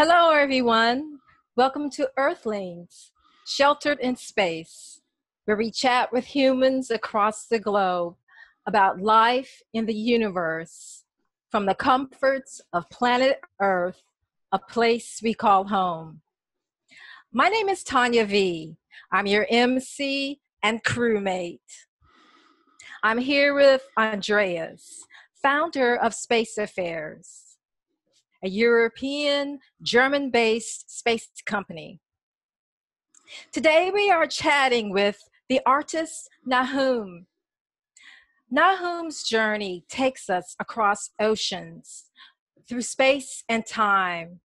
Hello, everyone. Welcome to Earthlings, sheltered in space, where we chat with humans across the globe about life in the universe, from the comforts of planet Earth, a place we call home. My name is Tonya V. I'm your MC and crewmate. I'm here with Andreas, founder of Space Affairs, a European, German-based space company. Today we are chatting with the artist Nahum. Nahum's journey takes us across oceans, through space and time,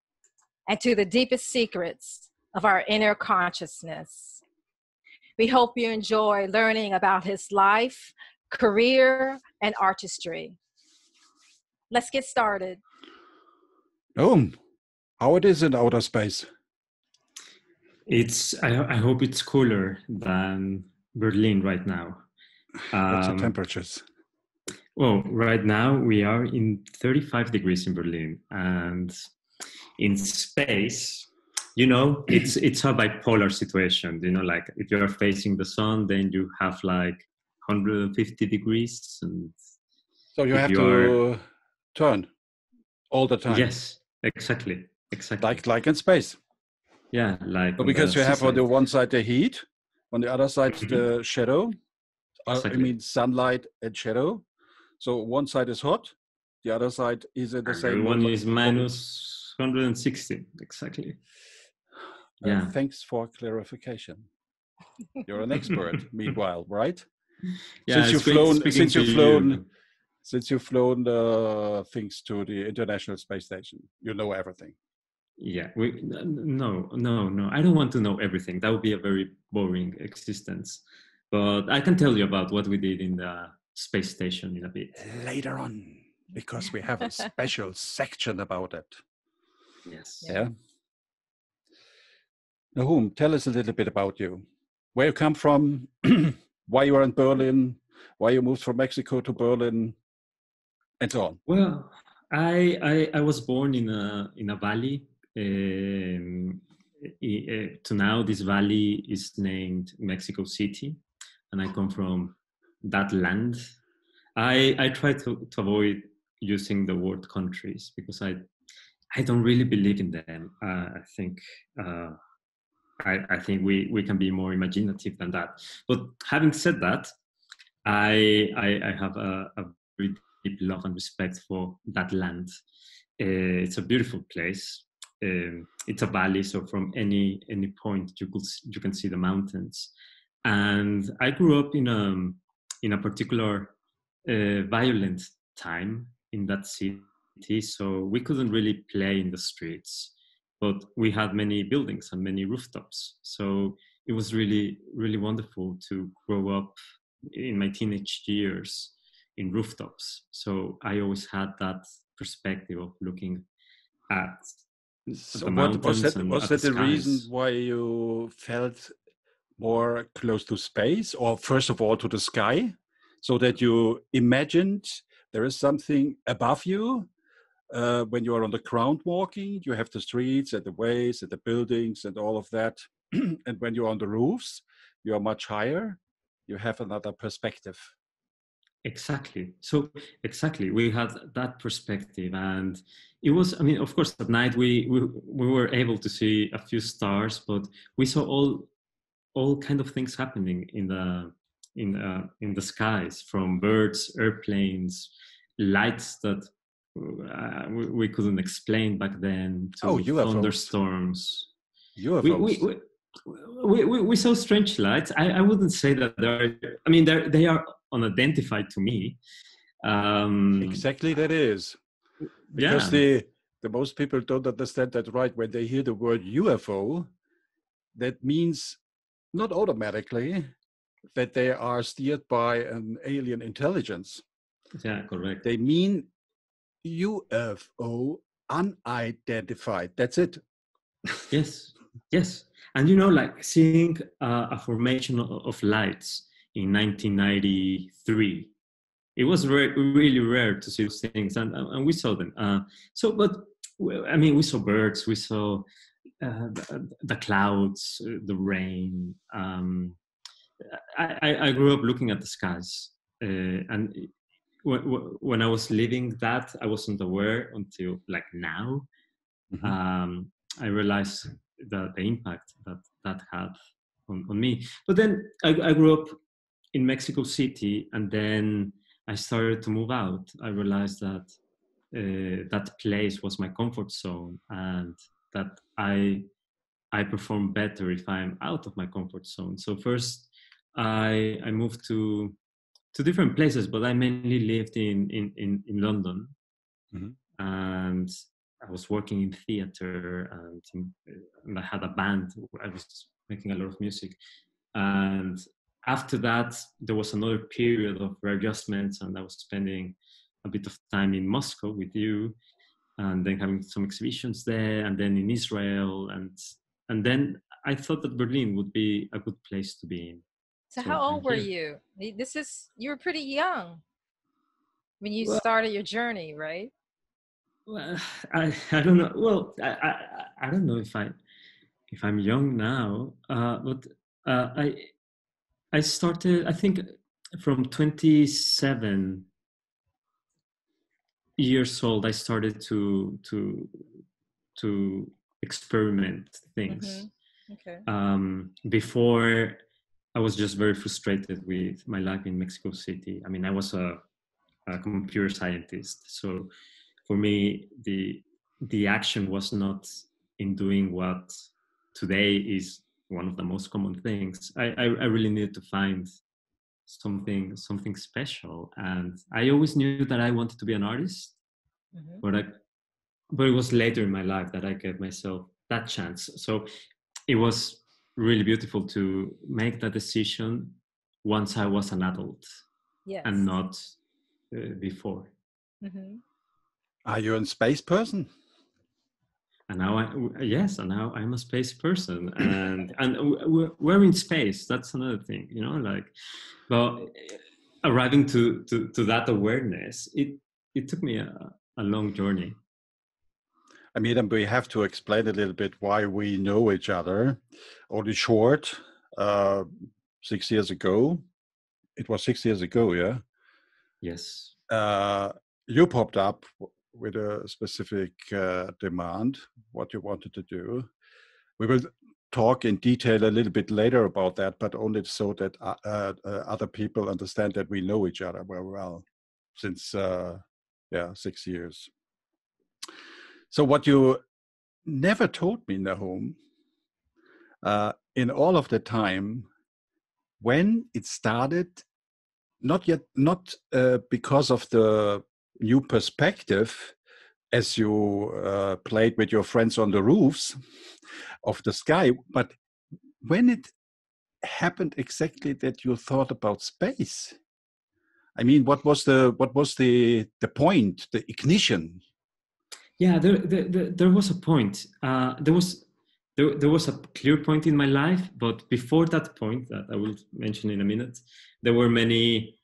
and to the deepest secrets of our inner consciousness. We hope you enjoy learning about his life, career, and artistry. Let's get started. How it is in outer space? I hope it's cooler than Berlin right now. What's the temperatures? Well, right now we are in 35 degrees in Berlin, and in space, it's a bipolar situation. Like if you're facing the sun, then you have like 150 degrees, and so you have to turn all the time. Yes, exactly. Like in space. Yeah, like because you have on the one side the heat, on the other side the shadow. Exactly. I mean sunlight and shadow. So one side is hot, the other side is in the same. One is minus 160, exactly. Yeah. Thanks for clarification. You're an expert, meanwhile, right? Yeah. Since you've flown things to the International Space Station, you know everything. Yeah. No. I don't want to know everything. That would be a very boring existence. But I can tell you about what we did in the space station in a bit. Later on, because we have a special section about it. Yes. Yeah. Nahum, tell us a little bit about you. Where you come from, why you are in Berlin, why you moved from Mexico to Berlin, and so on. Well, I was born in a valley. To now, this valley is named Mexico City, and I come from that land. I try to avoid using the word countries because I don't really believe in them. I think we can be more imaginative than that. But having said that, I have a very deep love and respect for that land. It's a beautiful place. It's a valley, so from any point you can see the mountains. And I grew up in a particular violent time in that city, so we couldn't really play in the streets, but we had many buildings and many rooftops. So it was really, really wonderful to grow up in my teenage years in rooftops. So I always had that perspective of looking at the mountains. Was that the reason why you felt more close to space, or first of all to the sky, so that you imagined there is something above you? When you are on the ground walking, you have the streets and the ways and the buildings and all of that. And when you're on the roofs, you are much higher. You have another perspective. Exactly. So exactly, we had that perspective, and it was. I mean, of course, at night we were able to see a few stars, but we saw all kind of things happening in the skies, from birds, airplanes, lights that we couldn't explain back then, to thunderstorms. UFOs. We saw strange lights. I wouldn't say that they are unidentified to me. Exactly, that is. Because the most people don't understand that, right? When they hear the word UFO, that means not automatically that they are steered by an alien intelligence. Yeah, correct. They mean UFO, unidentified. That's it. Yes. And like seeing a formation of lights in 1993, it was really rare to see those things, and we saw them. But I mean, we saw birds, we saw the clouds, the rain. I grew up looking at the skies, and when I was living that, I wasn't aware until like now. I realized the impact that had on me. But then I grew up in Mexico City, and then I started to move out. I realized that that place was my comfort zone, and that I perform better if I'm out of my comfort zone. So first, I moved to different places, but I mainly lived in London, and I was working in theater, and I had a band. I was making a lot of music, and after that, there was another period of readjustments, and I was spending a bit of time in Moscow with you, and then having some exhibitions there, and then in Israel, and then I thought that Berlin would be a good place to be in. So how old were you? You were pretty young when you started your journey, right? Well, I don't know. Well, I don't know if I'm young now, but I started, I think, from 27 years old. I started to experiment things. Okay. Before, I was just very frustrated with my life in Mexico City. I mean, I was a computer scientist, so for me, the action was not in doing what today is one of the most common things. I really needed to find something special, and I always knew that I wanted to be an artist, but it was later in my life that I gave myself that chance. So it was really beautiful to make that decision once I was an adult, and not before. Are you a space person? And now I'm a space person, and we're in space. That's another thing, like, well, arriving to that awareness, it took me a long journey. I mean, we have to explain a little bit why we know each other. Only short, 6 years ago. It was 6 years ago, yeah? Yes. You popped up with a specific demand, what you wanted to do. We will talk in detail a little bit later about that, but only so that other people understand that we know each other very well since 6 years. So what you never told me, Nahum, in all of the time, when it started, not because of the new perspective, as you played with your friends on the roofs of the sky, but when it happened exactly that you thought about space. I mean, what was the point, the ignition? Yeah, there was a point. There was a clear point in my life, but before that point, that I will mention in a minute, there were many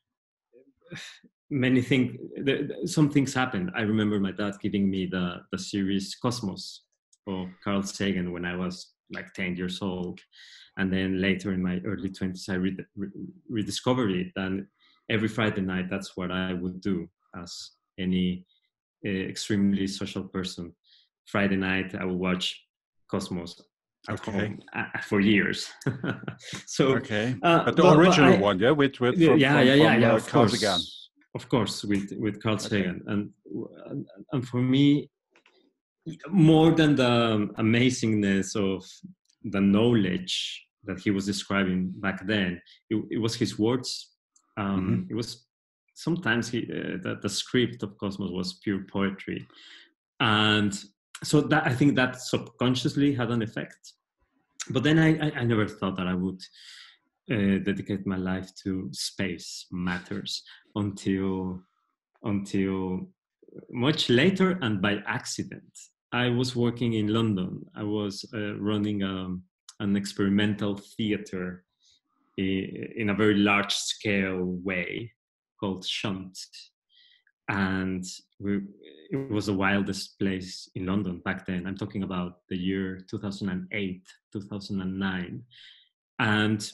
things. Some things happened. I remember my dad giving me the series Cosmos of Carl Sagan when I was like 10 years old, and then later in my early 20s, I rediscovered it. And every Friday night, that's what I would do, as any extremely social person. Friday night, I would watch Cosmos at home for years. So, okay, but the original one, yeah, with from Carl Sagan. Of course, with Carl Sagan, and for me, more than the amazingness of the knowledge that he was describing back then, it was his words. It was sometimes the script of Cosmos was pure poetry, and so that I think that subconsciously had an effect. But then I never thought that I would dedicate my life to space matters until much later, and by accident. I was working in London. I was running an experimental theater in a very large scale way called Shunt. And it was the wildest place in London back then. I'm talking about the year 2008, 2009, and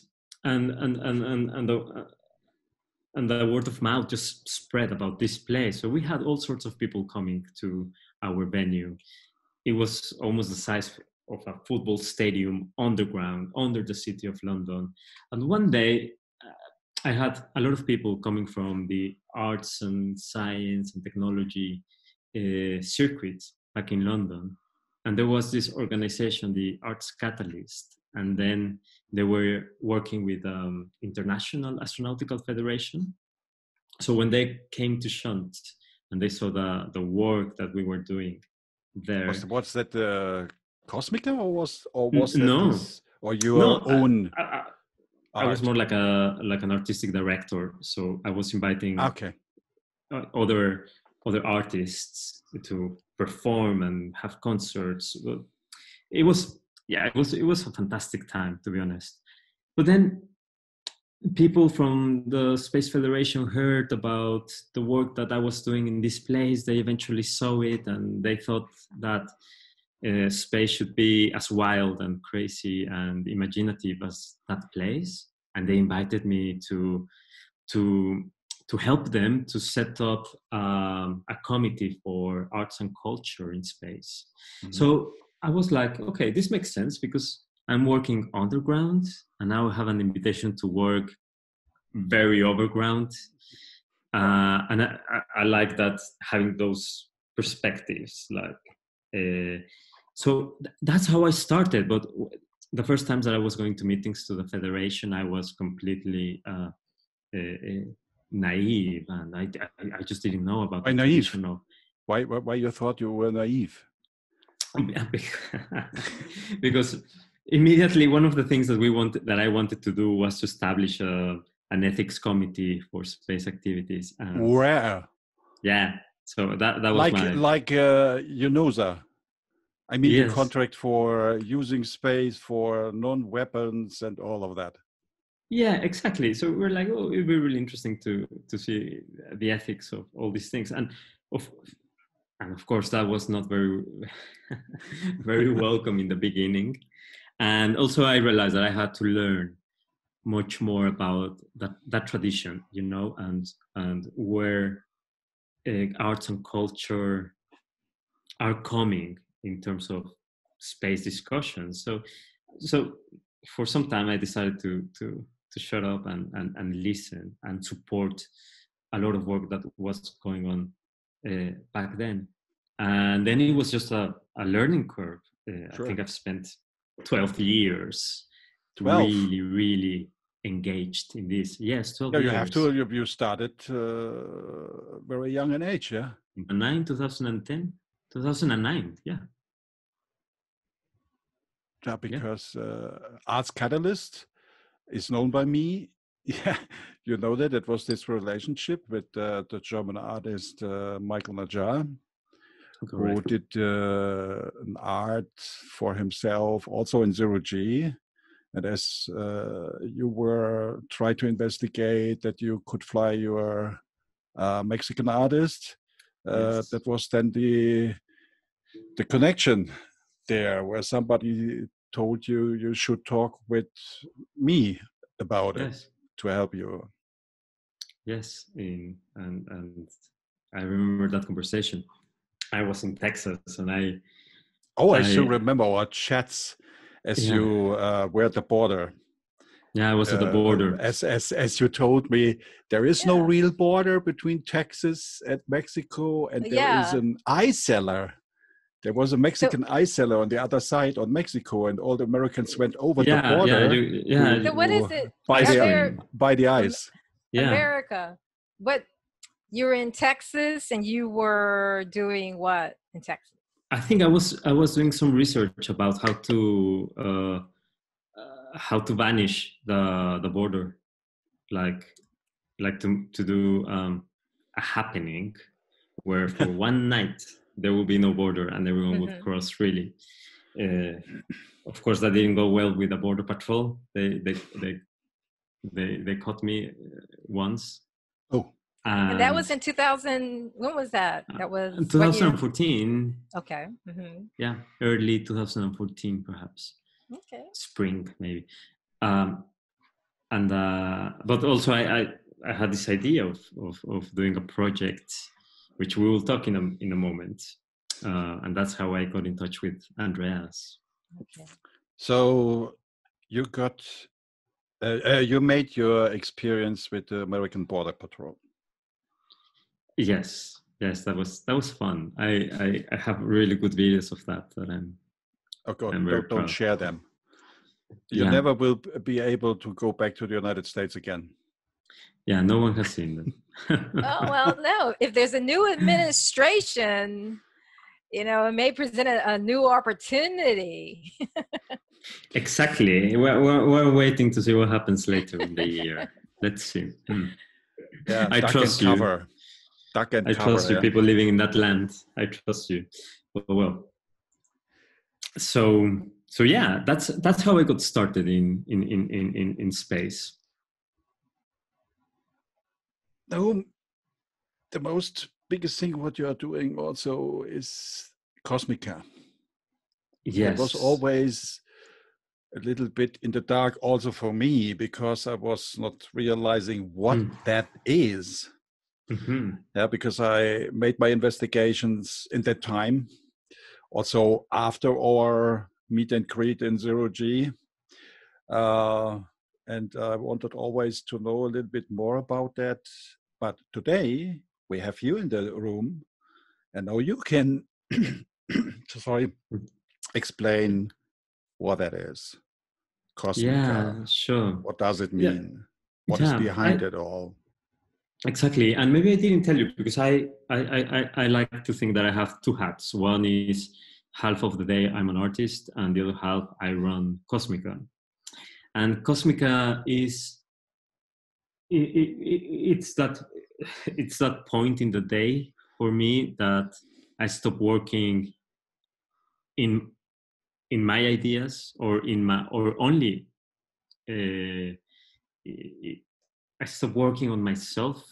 the word of mouth just spread about this place. So we had all sorts of people coming to our venue. It was almost the size of a football stadium underground, under the city of London. And one day, I had a lot of people coming from the arts and science and technology circuit back in London. And there was this organization, the Arts Catalyst. And then they were working with International Astronautical Federation. So when they came to Shunt and they saw the work that we were doing there. Was that the Kosmica or was that no, this, or your own? I was more like an artistic director. So I was inviting other artists to perform and have concerts. It was a fantastic time, to be honest. But then people from the Space Federation heard about the work that I was doing in this place. They eventually saw it and they thought that space should be as wild and crazy and imaginative as that place. And they invited me to help them to set up a committee for arts and culture in space. Mm-hmm. So I was like, okay, this makes sense because I'm working underground and now I have an invitation to work very overground. And I like that, having those perspectives. So that's how I started. But the first times that I was going to meetings to the Federation, I was completely naive, and I just didn't know about the traditional. Why you thought you were naive? Because immediately one of the things that I wanted to do was to establish an ethics committee for space activities. Where? Yeah, so that was UNOSA. I mean, yes. The contract for using space for non-weapons and all of that. Yeah, exactly. So we're like, oh, it'd be really interesting to see the ethics of all these things, and of course that was not very very welcome in the beginning. And also I realized that I had to learn much more about that tradition, and where arts and culture are coming in terms of space discussions. So for some time I decided to shut up and listen and support a lot of work that was going on back then. And then it was just a learning curve. Sure. I think I've spent 12 years 12. really engaged in this. Yes, 12 years. You have to. You started very young in age, yeah? 2010, 2009, yeah. Yeah, because Arts Catalyst is known by me. Yeah, you know that it was this relationship with the German artist Michael Najjar, who did an art for himself also in 0G. And as you were trying to investigate that you could fly your Mexican artist, yes. That was then the connection there, where somebody told you should talk with me about yes. it to help you. Yes, and I remember that conversation. I was in Texas, and I still remember our chats as you were at the border. Yeah, I was at the border. As you told me, there is no real border between Texas and Mexico, and there is an eye cellar. There was a Mexican eye cellar on the other side on Mexico, and all the Americans went over the border. So what is it? By the ice. America. What? You were in Texas, and you were doing what in Texas? I think I was doing some research about how to vanish the border, like to do a happening where for one night there will be no border and everyone would cross freely. Of course, that didn't go well with the border patrol. They caught me once. Oh, And that was in 2000. When was that? That was what year? 2014. Okay. Mm-hmm. Yeah, early 2014, perhaps. Okay. Spring, maybe. But also I had this idea of doing a project, which we will talk in a moment, and that's how I got in touch with Andreas. Okay. So you got you made your experience with the American Border Patrol. Yes, that was fun. I have really good videos of that I'm. Oh God, I'm very don't proud. share them. You never will be able to go back to the United States again. Yeah, no one has seen them. Oh, well, no. If there's a new administration, it may present a new opportunity. Exactly. We're waiting to see what happens later in the year. Let's see. Yeah, I trust you. I trust you, people living in that land. I trust you. Well, so yeah, that's how I got started in space. Nahum, the most biggest thing what you are doing also is Kosmica. Yes. It was always a little bit in the dark also for me, because I was not realizing what that is. Mm-hmm. Yeah, because I made my investigations in that time. Also after our meet and greet in 0G. And I wanted always to know a little bit more about that. But today we have you in the room, and now you can explain what that is. Kosmica. Yeah, sure. What does it mean? What is behind it all? Exactly. And maybe I didn't tell you, because I like to think that I have two hats. One is half of the day I'm an artist, and the other half I run Kosmica. And Kosmica is it's that point in the day for me that I stop working in my ideas or only I stop working on myself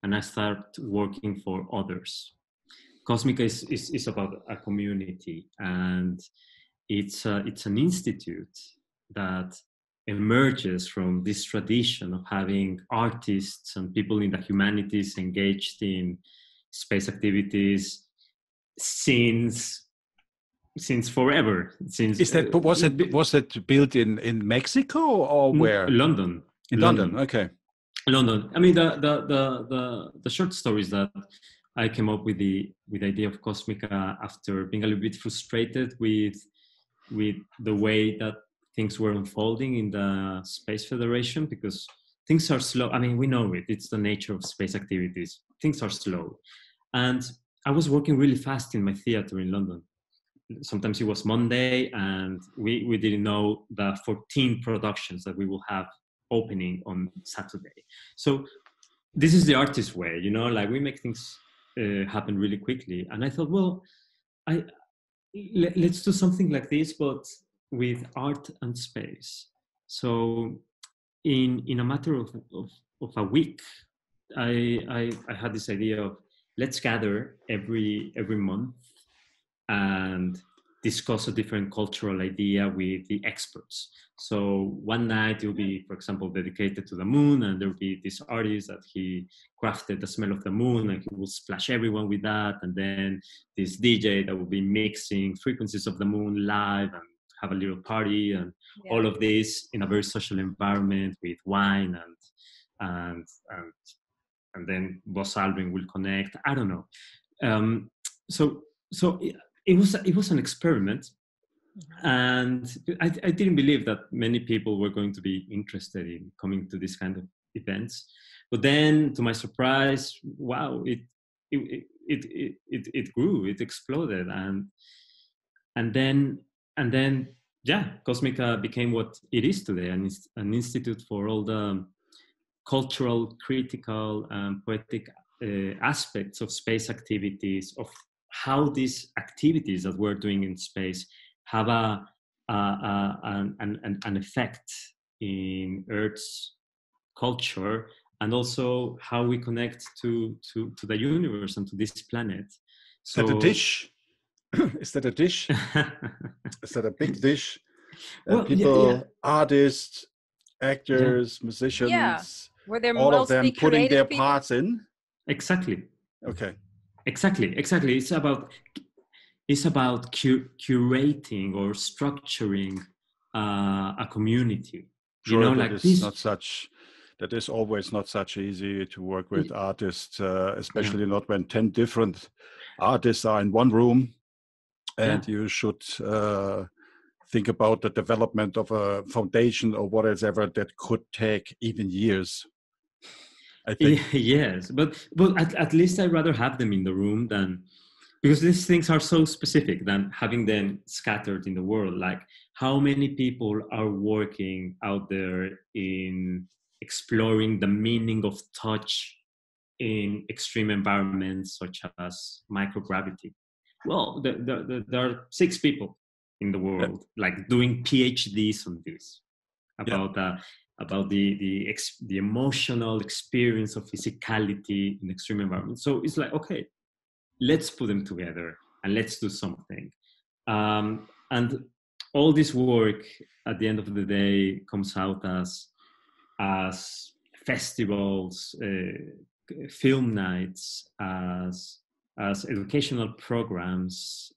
and I start working for others. Kosmica is about a community, and it's an institute that emerges from this tradition of having artists and people in the humanities engaged in space activities since forever. Was it built in Mexico or where? London. In London. Okay. London. I mean, the short story is that I came up with the idea of Kosmica after being a little bit frustrated with the way that things were unfolding in the Space Federation, because things are slow. I mean, we know it. It's the nature of space activities. Things are slow. And I was working really fast in my theater in London. Sometimes it was Monday, and we didn't know the 14 productions that we will have opening on Saturday. So this is the artist way, like we make things happen really quickly. And I thought, well, let's do something like this, but with art and space. So in a matter of a week, I had this idea of, let's gather every month and discuss a different cultural idea with the experts. So one night it will be, for example, dedicated to the moon, and there will be this artist that he crafted the smell of the moon, and he will splash everyone with that. And then this DJ that will be mixing frequencies of the moon live and have a little party, and all of this in a very social environment with wine and then Buzz Aldrin will connect. I don't know. So it was an experiment, and I didn't believe that many people were going to be interested in coming to this kind of events. But then, to my surprise, wow! It grew, it exploded, and then Kosmica became what it is today, an institute for all the cultural, critical, and poetic aspects of space activities, of how these activities that we're doing in space have an effect in Earth's culture and also how we connect to the universe and to this planet. So, is that a dish? Is that a dish? Is that a big dish? Well, People, artists, actors, Yeah, musicians, where they're all of them mostly putting their creative people. parts in. Exactly. Okay. Exactly. It's about curating or structuring a community. Sure, You know, that like is this. not such. That is always not such easy to work with artists, especially Yeah. not when 10 different artists are in one room, and Yeah. you should think about the development of a foundation or whatever that could take even years. I think. Yes, but at least I'd rather have them in the room than, because these things are so specific, than having them scattered in the world. Like, how many people are working out there in exploring the meaning of touch in extreme environments such as microgravity? Well, there are 6 people in the world, like doing PhDs on this, about the emotional experience of physicality in extreme environments. So it's like, okay, let's put them together and let's do something. And all this work at the end of the day comes out as festivals, film nights, as educational programs.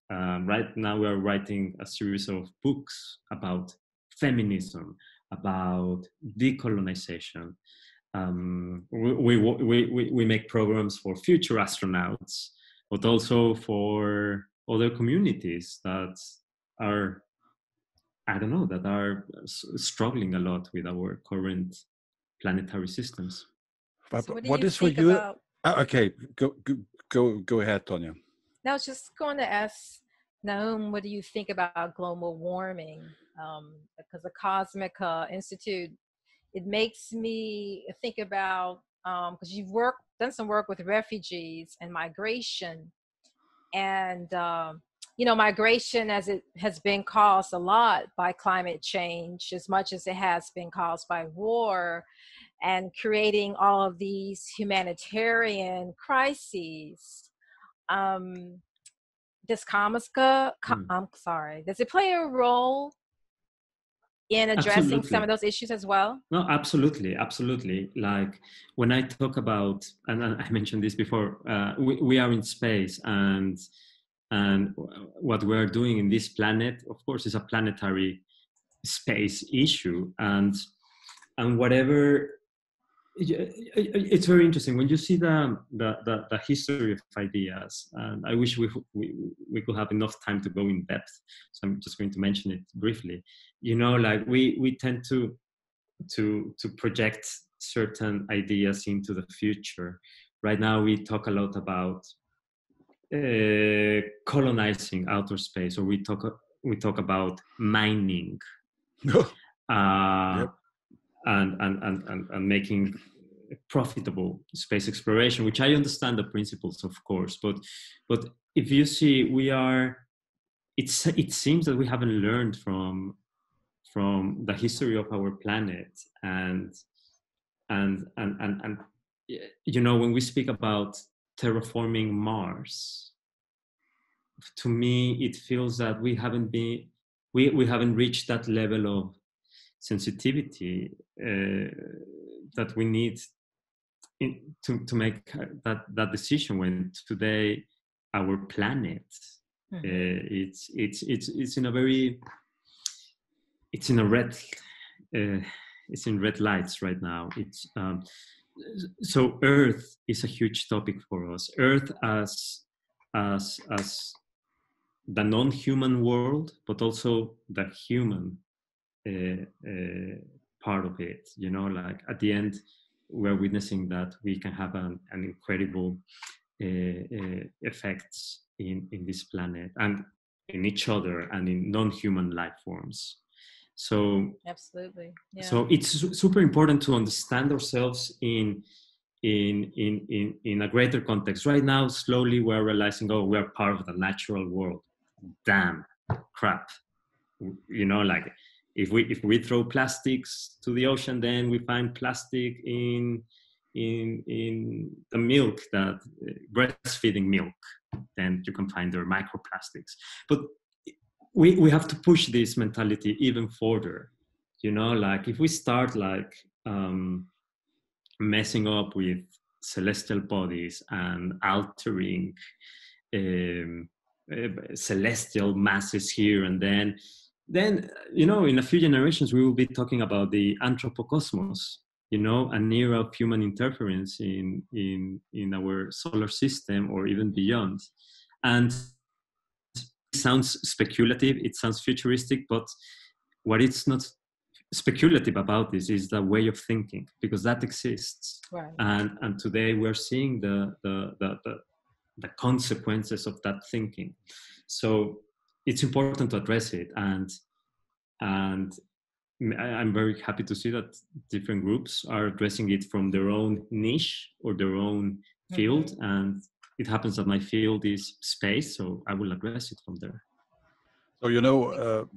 Right now we are writing a series of books about feminism, about decolonization. We make programs for future astronauts, but also for other communities that are, I don't know, that are struggling a lot with our current planetary systems. But So what is for you? about? Okay, go ahead, Tonya. Now, I was just going to ask Nahum, what do you think about global warming? Because the Kosmica Institute, it makes me think about, because you've done some work with refugees and migration, and migration, as it has been caused a lot by climate change, as much as it has been caused by war, and creating all of these humanitarian crises. Does Kosmica, does it play a role in addressing some of those issues as well? No, absolutely. Like, when I talk about, and I mentioned this before, we are in space, and what we're doing in this planet, of course, is a planetary space issue, and whatever. It's very interesting when you see the history of ideas, and I wish we could have enough time to go in depth, so I'm just going to mention it briefly. Like, we tend to project certain ideas into the future. Right now we talk a lot about colonizing outer space, or we talk about mining. Yep. And making profitable space exploration, which I understand the principles, of course, but if you see, it seems that we haven't learned from the history of our planet, and when we speak about terraforming Mars, to me it feels that we haven't reached that level of sensitivity that we need to make that decision, when today our planet it's in red lights right now. So Earth is a huge topic for us. Earth as the non-human world, but also the human part of it. Like, at the end, we're witnessing that we can have an incredible effects in this planet, and in each other, and in non-human life forms. So absolutely, yeah. So it's super important to understand ourselves in a greater context. Right now, slowly we're realizing, oh, we're part of the natural world. Damn, crap. Like, if we throw plastics to the ocean, then we find plastic in in the milk, that breastfeeding milk, then you can find their microplastics. But we have to push this mentality even further. You know, like if we start like messing up with celestial bodies and altering celestial masses here and then you know, in a few generations we will be talking about the anthropocosmos, you know, an era of human interference in our solar system or even beyond. And it sounds speculative, it sounds futuristic, but what it's not speculative about this is the way of thinking, because that exists. Right. And today we're seeing the consequences of that thinking. So it's important to address it, and I'm very happy to see that different groups are addressing it from their own niche or their own field. Mm-hmm. And it happens that my field is space, so I will address it from there. So, you know,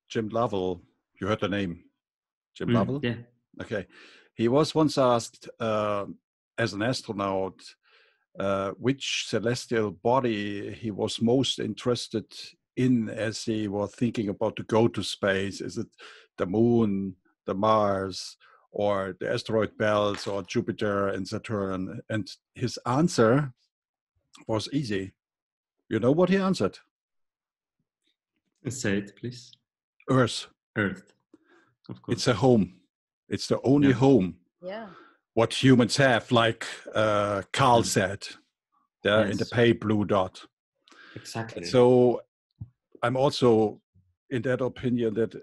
Jim Lovell, you heard the name, Jim Lovell? Yeah. Okay. He was once asked, as an astronaut, which celestial body he was most interested in as he was thinking about to go to space. Is it the moon, the Mars, or the asteroid belts, or Jupiter and Saturn? And his answer was easy. You know what he answered? Say it, please. Earth. Earth, of course. It's a home. It's the only home. Yeah. What humans have, like Carl said, in the pale blue dot. Exactly. So I'm also in that opinion that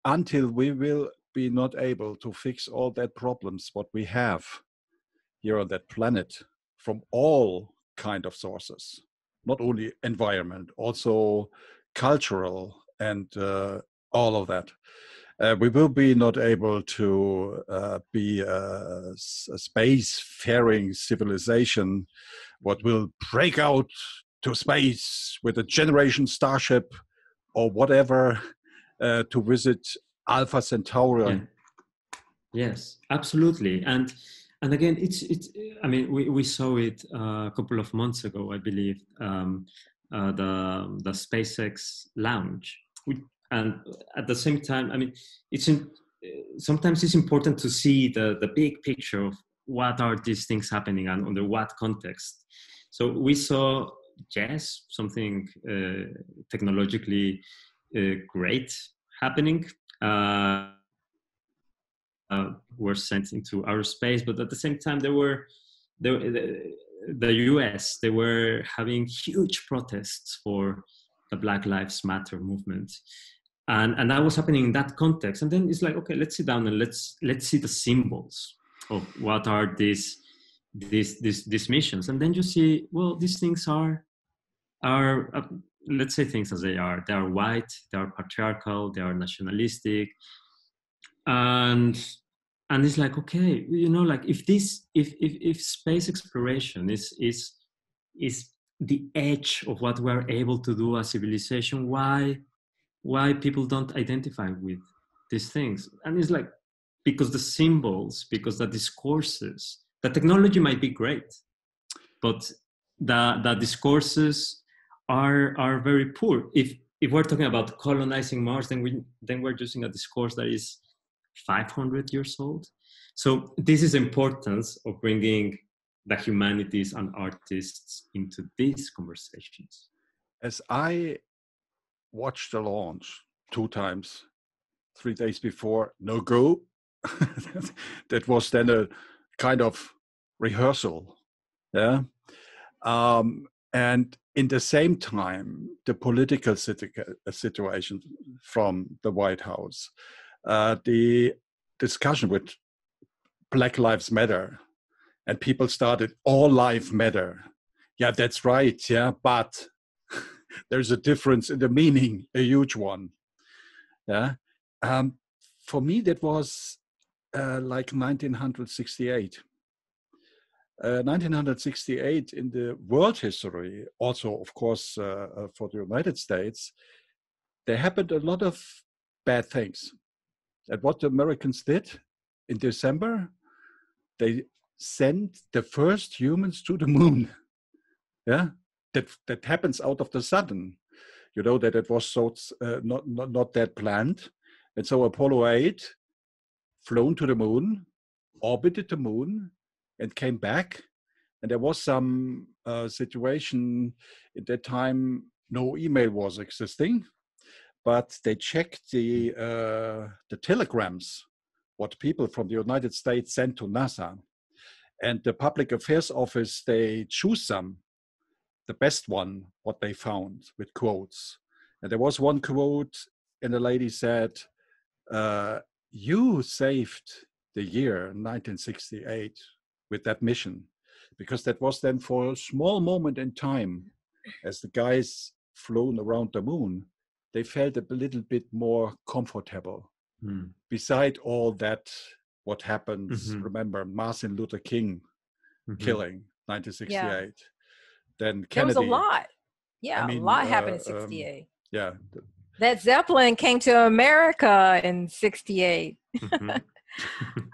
until we will be not able to fix all that problems what we have here on that planet from all kind of sources, not only environment, also cultural and all of that. We will be not able to be a space-faring civilization what will break out to space with a generation starship or whatever to visit Alpha Centauri. Yeah. Yes, absolutely. And again, it's. I mean, we saw it a couple of months ago, I believe, the SpaceX launch. And at the same time, I mean, sometimes it's important to see the big picture of what are these things happening and under what context. So we saw, yes, something technologically great happening. Were sent into outer space, but at the same time, the US, they were having huge protests for the Black Lives Matter movement. And that was happening in that context. And then it's like, okay, let's sit down and let's see the symbols of what are these missions. And then you see, well, these things are let's say things as they are. They are white, they are patriarchal, they are nationalistic. And it's like, okay, you know, like if space exploration is the edge of what we're able to do as civilization, why people don't identify with these things? And it's like, because the symbols, because the discourses, the technology might be great, but the discourses are very poor. If we're talking about colonizing Mars, then we're using a discourse that is 500 years old. So this is the importance of bringing the humanities and artists into these conversations. As I watched the launch 2 times, 3 days before, no go. That was then a kind of rehearsal. Yeah. And in the same time, the political situation from the White House, the discussion with Black Lives Matter, and people started, all life matter. Yeah, that's right. Yeah, but there's a difference in the meaning, a huge one. Yeah. For me, that was like 1968. 1968 in the world history, also, of course, for the United States, there happened a lot of bad things. And what the Americans did in December, they sent the first humans to the moon. Yeah, that happens out of the sudden. You know that it was so not that planned, and so Apollo 8 flown to the moon, orbited the moon, and came back. And there was some situation at that time. No email was existing, but they checked the telegrams what people from the United States sent to NASA, and the Public Affairs Office, they choose the best one, what they found with quotes. And there was one quote, and the lady said, you saved the year 1968 with that mission, because that was then for a small moment in time, as the guys flown around the moon, they felt a little bit more comfortable. Beside all that, what happens, remember Martin Luther King killing, 1968. Yeah. Then Kennedy. There was a lot. Yeah, I mean, a lot happened in 68. Yeah. That Zeppelin came to America in 68.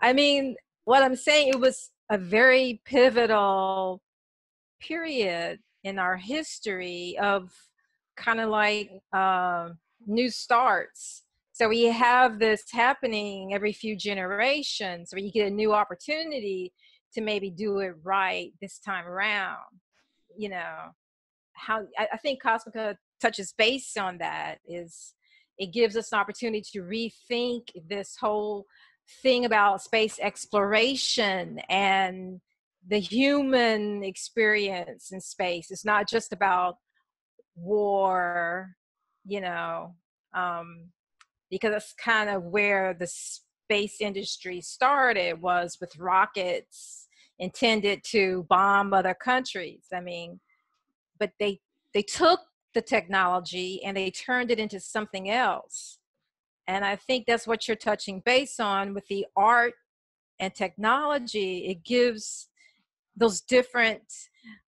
I mean, what I'm saying, it was a very pivotal period in our history of kind of like new starts. So we have this happening every few generations where you get a new opportunity to maybe do it right this time around. You know, how I think Kosmica touches base on that is it gives us an opportunity to rethink this whole thing about space exploration and the human experience in space. It's not just about war, you know, because that's kind of where the space industry started, was with rockets intended to bomb other countries. I mean, but they took the technology and they turned it into something else. And I think that's what you're touching base on with the art and technology. It gives those different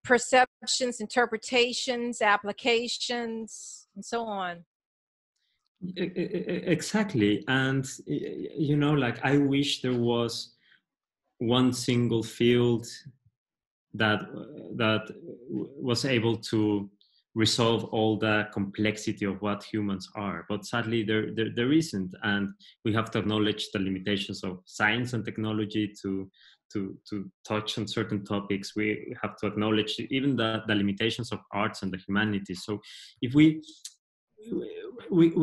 perceptions, interpretations, applications, and so on. Exactly. And, you know, like, I wish there was one single field that was able to resolve all the complexity of what humans are, but sadly there isn't, and we have to acknowledge the limitations of science and technology to touch on certain topics. We have to acknowledge even the limitations of arts and the humanities. So if we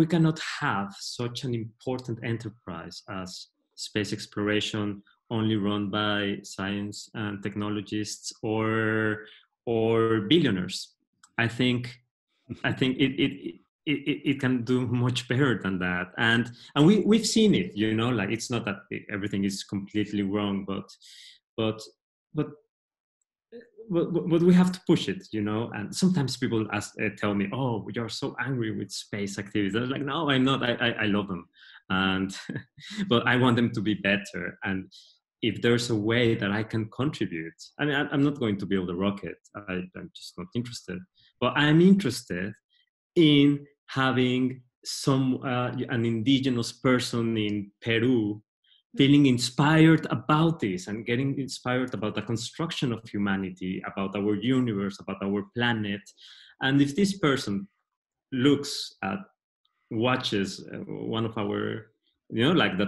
cannot have such an important enterprise as space exploration only run by science and technologists or billionaires. I think it can do much better than that, and we've seen it. You know, like, it's not that everything is completely wrong, but we have to push it, you know. And sometimes people tell me, "Oh, you're so angry with space activities." I was like, "No, I'm not. I love them, and but I want them to be better. And if there's a way that I can contribute, I mean, I'm not going to build a rocket. I'm just not interested. But I'm interested in having an indigenous person in Peru feeling inspired about this and getting inspired about the construction of humanity, about our universe, about our planet. And if this person watches one of our, you know, like the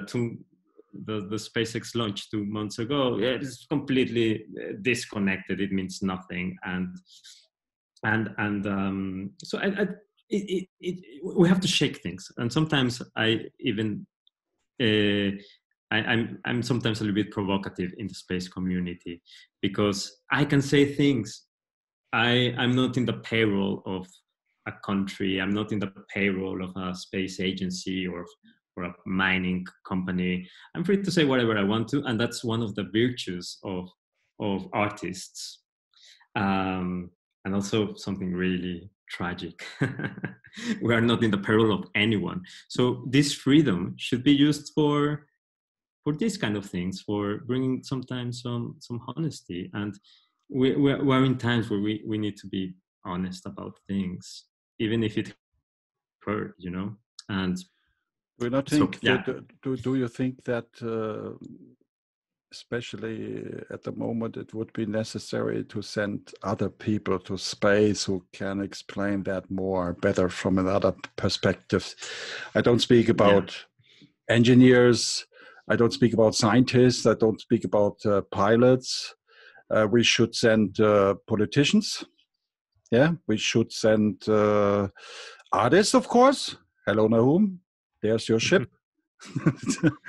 SpaceX launch 2 months ago, it's completely disconnected. It means nothing. So we have to shake things. And sometimes I'm sometimes a little bit provocative in the space community, because I can say things. I'm not in the payroll of a country. I'm not in the payroll of a space agency or a mining company. I'm free to say whatever I want to, and that's one of the virtues of artists. And also something really tragic. We are not in the payroll of anyone. So this freedom should be used for these kind of things, for bringing sometimes some honesty. And we're in times where we need to be honest about things, even if it hurt, you know. And do you think that especially at the moment, it would be necessary to send other people to space who can explain that better from another perspective. I don't speak about engineers. I don't speak about scientists. I don't speak about pilots. We should send politicians. Yeah, we should send artists, of course. Hello, Nahum. There's your ship.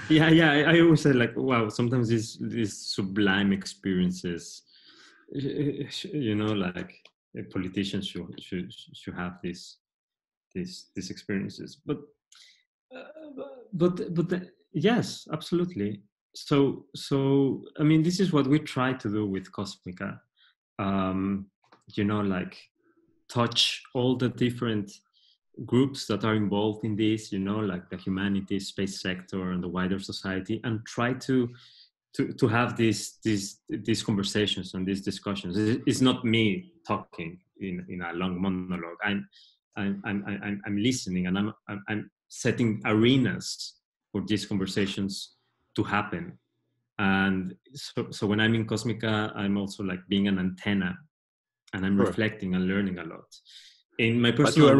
yeah. I always say, like, wow, sometimes these sublime experiences, like politicians should have these experiences. But yes, absolutely. So I mean, this is what we try to do with Kosmica. Like touch all the different groups that are involved in this, like the humanities, space sector, and the wider society, and try to have these conversations and these discussions. It's not me talking in a long monologue. I'm listening, and I'm setting arenas for these conversations to happen. And so when I'm in Kosmica, I'm also like being an antenna, and I'm reflecting and learning a lot. In my personal but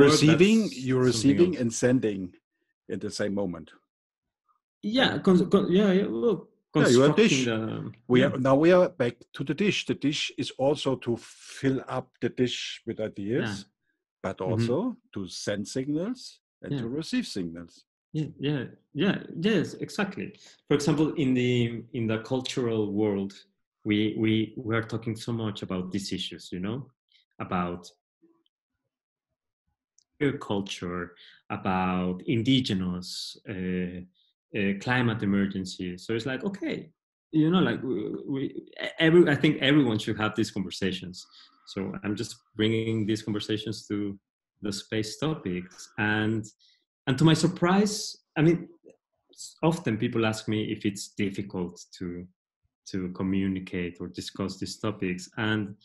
you're receiving and sending in the same moment. Yeah, well, you are dish. Now we are back to the dish. The dish is also to fill up the dish with ideas, but also to send signals and to receive signals. Yes, exactly. For example, in the cultural world, we are talking so much about these issues, about culture, about indigenous, climate emergency. So it's like, okay, like I think everyone should have these conversations. So I'm just bringing these conversations to the space topics, and to my surprise, I mean, often people ask me if it's difficult to communicate or discuss these topics, and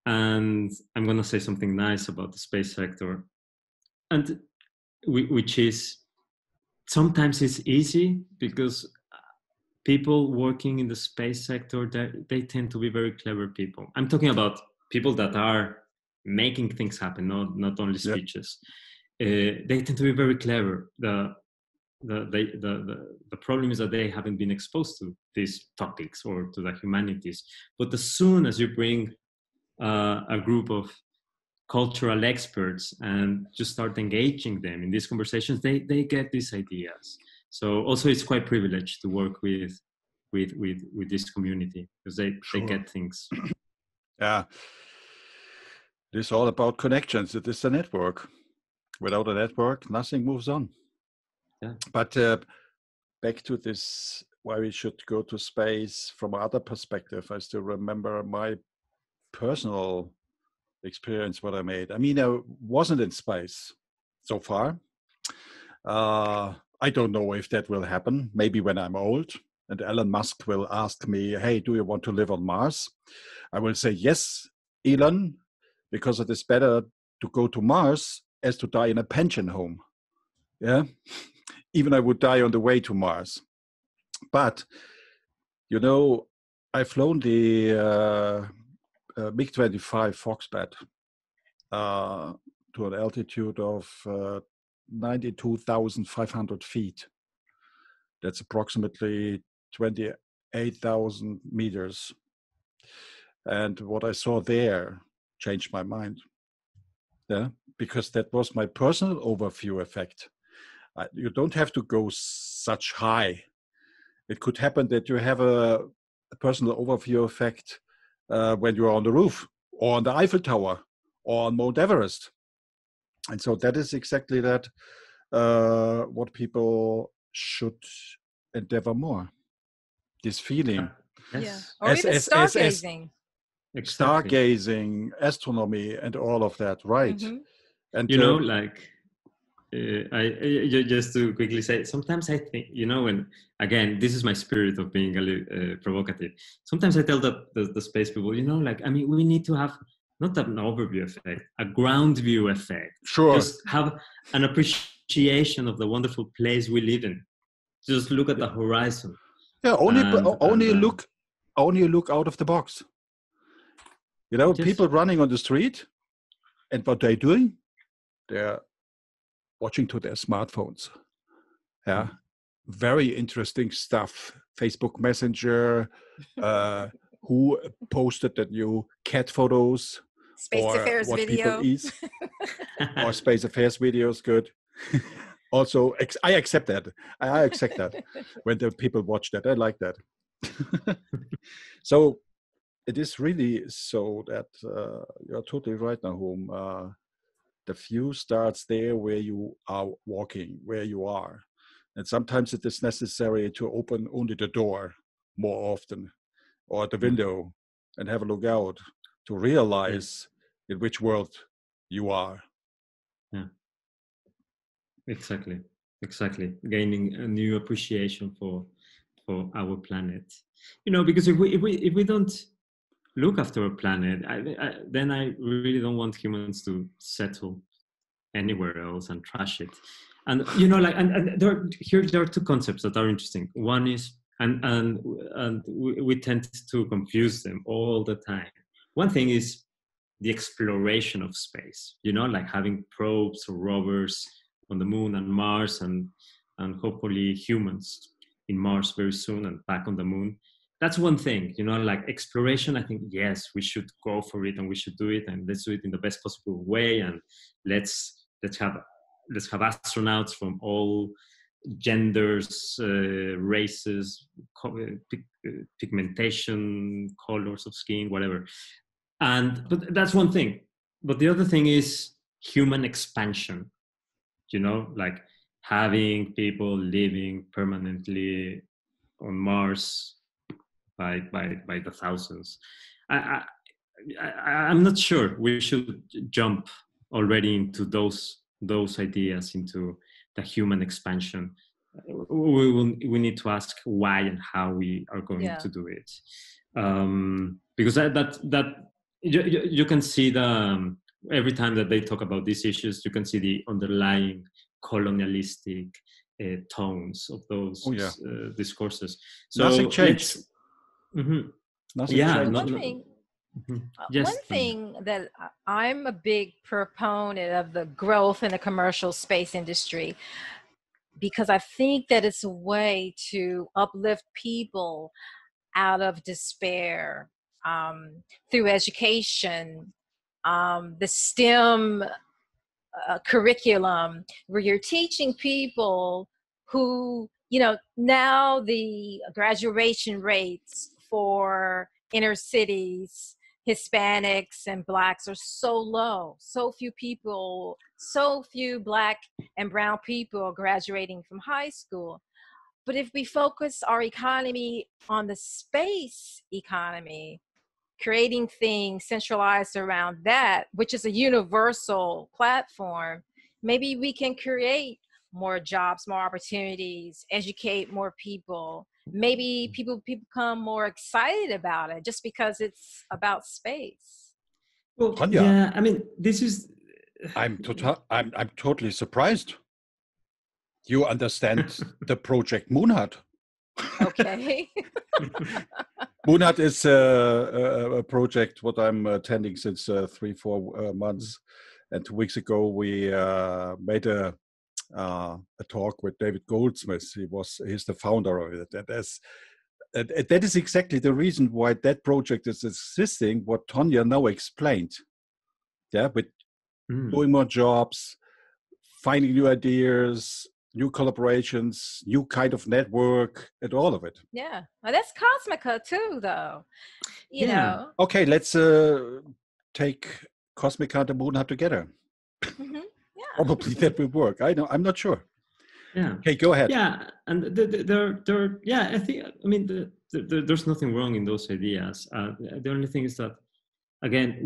I'm going to say something nice about the space sector, and which is sometimes it's easy because people working in the space sector, they tend to be very clever people. I'm talking about people that are making things happen, not only speeches. They tend to be very clever. The problem is that they haven't been exposed to these topics or to the humanities. But as soon as you bring a group of cultural experts and just start engaging them in these conversations, they get these ideas. So also it's quite privileged to work with this community because they get things. Yeah, it is all about connections. It is a network. Without a network, nothing moves on. Yeah. But back to this, why we should go to space from another perspective. I still remember my personal experience, what I made. I mean, I wasn't in space so far. I don't know if that will happen. Maybe when I'm old and Elon Musk will ask me, hey, do you want to live on Mars? I will say, yes, Elon, because it is better to go to Mars as to die in a pension home. Yeah. Even I would die on the way to Mars. But, I've flown the MiG-25 Foxbat to an altitude of 92,500 feet. That's approximately 28,000 meters. And what I saw there changed my mind. Yeah, because that was my personal overview effect. You don't have to go such high. It could happen that you have a personal overview effect when you're on the roof or on the Eiffel Tower or on Mount Everest. And so that is exactly that what people should endeavor more. This feeling. Yes. Or even stargazing. Exactly. Stargazing, astronomy, and all of that, right? Mm-hmm. And like I just to quickly say, sometimes I think, when, again, this is my spirit of being a little provocative. Sometimes I tell the space people, like, I mean, we need to have not an overview effect, a ground view effect. Sure. Just have an appreciation of the wonderful place we live in. Just look at the horizon. Yeah, only And look out of the box. You know, yes. people running on the street, and what they're doing, they're watching to their smartphones. Yeah, very interesting stuff. Facebook Messenger, who posted the new cat photos, Space or Affairs what video. people eat, or Space Affairs videos. Good. Also, I accept that. I accept that when the people watch that. I like that. So it is really so that you're totally right, Nahum. The view starts there where you are walking, where you are. And sometimes it is necessary to open only the door more often, or the window, and have a look out to realize in which world you are. Yeah, exactly. Gaining a new appreciation for our planet. You know, because if we don't look after our planet, then I really don't want humans to settle anywhere else and trash it. And you know, like, and there are two concepts that are interesting. One is, and we tend to confuse them all the time. One thing is the exploration of space, you know, like having probes or rovers on the moon and Mars, and hopefully humans in Mars very soon and back on the moon. That's one thing, you know, like exploration. I think, yes, we should go for it and we should do it, and let's do it in the best possible way, and let's have astronauts from all genders, races, pigmentation, colors of skin, whatever. But that's one thing. But the other thing is human expansion, you know, like having people living permanently on Mars by the thousands. I'm not sure we should jump already into those ideas, into the human expansion. We need to ask why and how we are going to do it, because that you can see the every time that they talk about these issues, you can see the underlying colonialistic tones of those discourses. So nothing changed. Nothing changed. One thing that I'm a big proponent of the growth in the commercial space industry, because I think that it's a way to uplift people out of despair through education, the STEM curriculum, where you're teaching people who, you know, now the graduation rates for inner cities, Hispanics and Blacks are so low. So few Black and brown people are graduating from high school. But if we focus our economy on the space economy, creating things centralized around that, which is a universal platform, maybe we can create more jobs, more opportunities, educate more people. Maybe people become more excited about it just because it's about space. Well, Tonya, yeah, I mean, this is. I'm totally surprised. You understand the project Moonhut. Okay. Moonhut is a project what I'm attending since 3-4 months, and 2 weeks ago we made a talk with David Goldsmith. He's the founder of it, and that is exactly the reason why that project is existing. What Tonya now explained, with doing more jobs, finding new ideas, new collaborations, new kind of network, and all of it. Yeah, well, that's Kosmica too, though. You know. Okay, let's take Kosmica and the Moonhut together. Yeah. Probably that will work. I'm not sure. Yeah. Okay, go ahead. Yeah, and there. Yeah, I think. I mean, there's nothing wrong in those ideas. The only thing is that, again,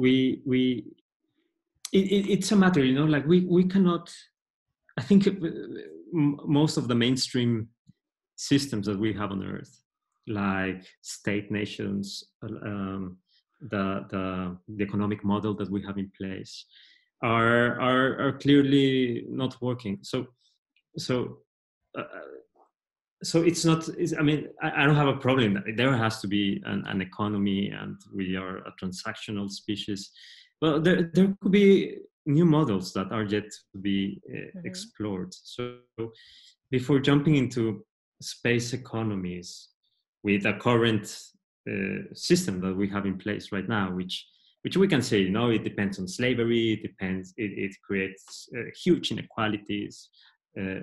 it's a matter, you know, like we cannot. I think most of the mainstream systems that we have on Earth, like state nations, the economic model that we have in place, are clearly not working. So so it's not, I mean, I don't have a problem. There has to be an economy, and we are a transactional species. But there could be new models that are yet to be explored. So before jumping into space economies with a current system that we have in place right now, which we can say, it depends on slavery, it creates huge inequalities,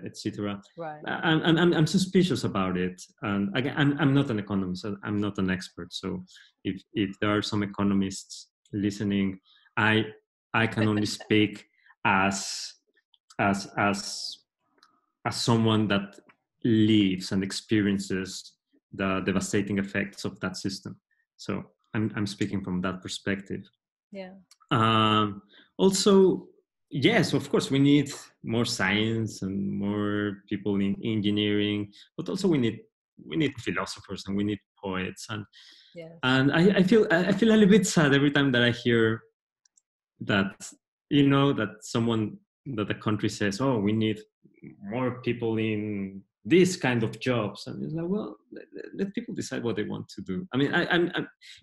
etc. Right. I'm suspicious about it, and again, I'm not an economist. I'm not an expert. So if there are some economists listening, I can only speak as someone that lives and experiences the devastating effects of that system. So I'm speaking from that perspective. Yeah. Also, yes, of course, we need more science and more people in engineering, but also we need philosophers and we need poets. And yes. And I feel a little bit sad every time that I hear that, that the country says, oh, we need more people in this kind of jobs. And it's like, well, let people decide what they want to do. I mean, I'm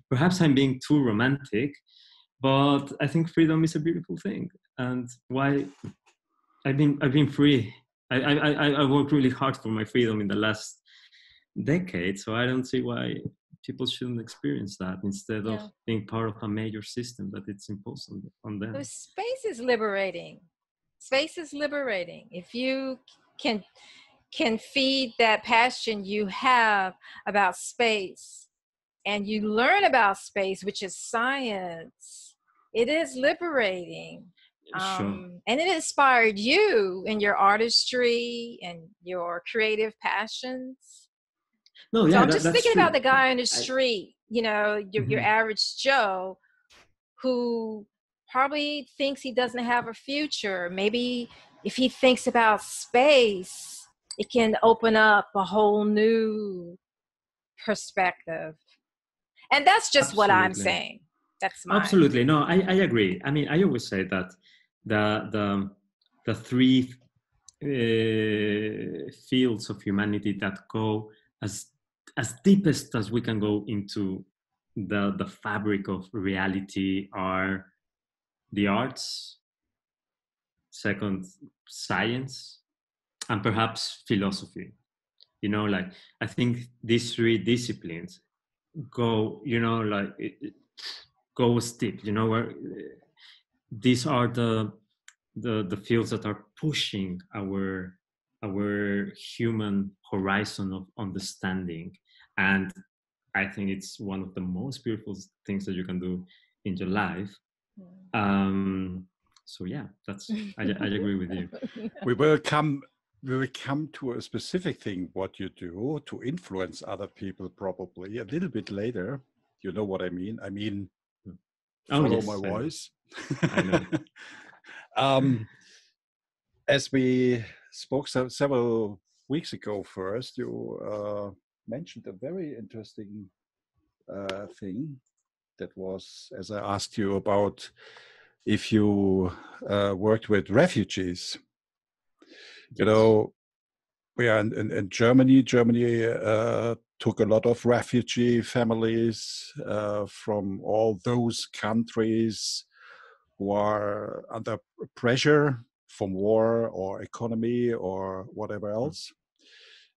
perhaps I'm being too romantic, but I think freedom is a beautiful thing. And why I've been free. I worked really hard for my freedom in the last decade, so I don't see why people shouldn't experience that instead of being part of a major system that it's imposed on them. So space is liberating. Space is liberating. If you can feed that passion you have about space, and you learn about space, which is science, it is liberating. Sure. And it inspired you in your artistry and your creative passions. No, yeah, so I'm just thinking true. about the guy on the street, your average Joe, who probably thinks he doesn't have a future. Maybe if he thinks about space, it can open up a whole new perspective. And that's just Absolutely. what I'm saying. That's mine. Absolutely. No, I agree. I mean, I always say that the three fields of humanity that go as deepest as we can go into the fabric of reality are the arts, second, science, and perhaps philosophy. Like, I think these three disciplines go, go steep, where these are the fields that are pushing our human horizon of understanding. And I think it's one of the most beautiful things that you can do in your life. So yeah, that's I agree with you. We will come to a specific thing what you do to influence other people probably a little bit later. You know what I mean? I mean, follow my voice. I know. As we spoke several weeks ago, first you mentioned a very interesting thing. That was, as I asked you about if you worked with refugees. Yes. We are in Germany. Germany took a lot of refugee families from all those countries who are under pressure from war or economy or whatever else.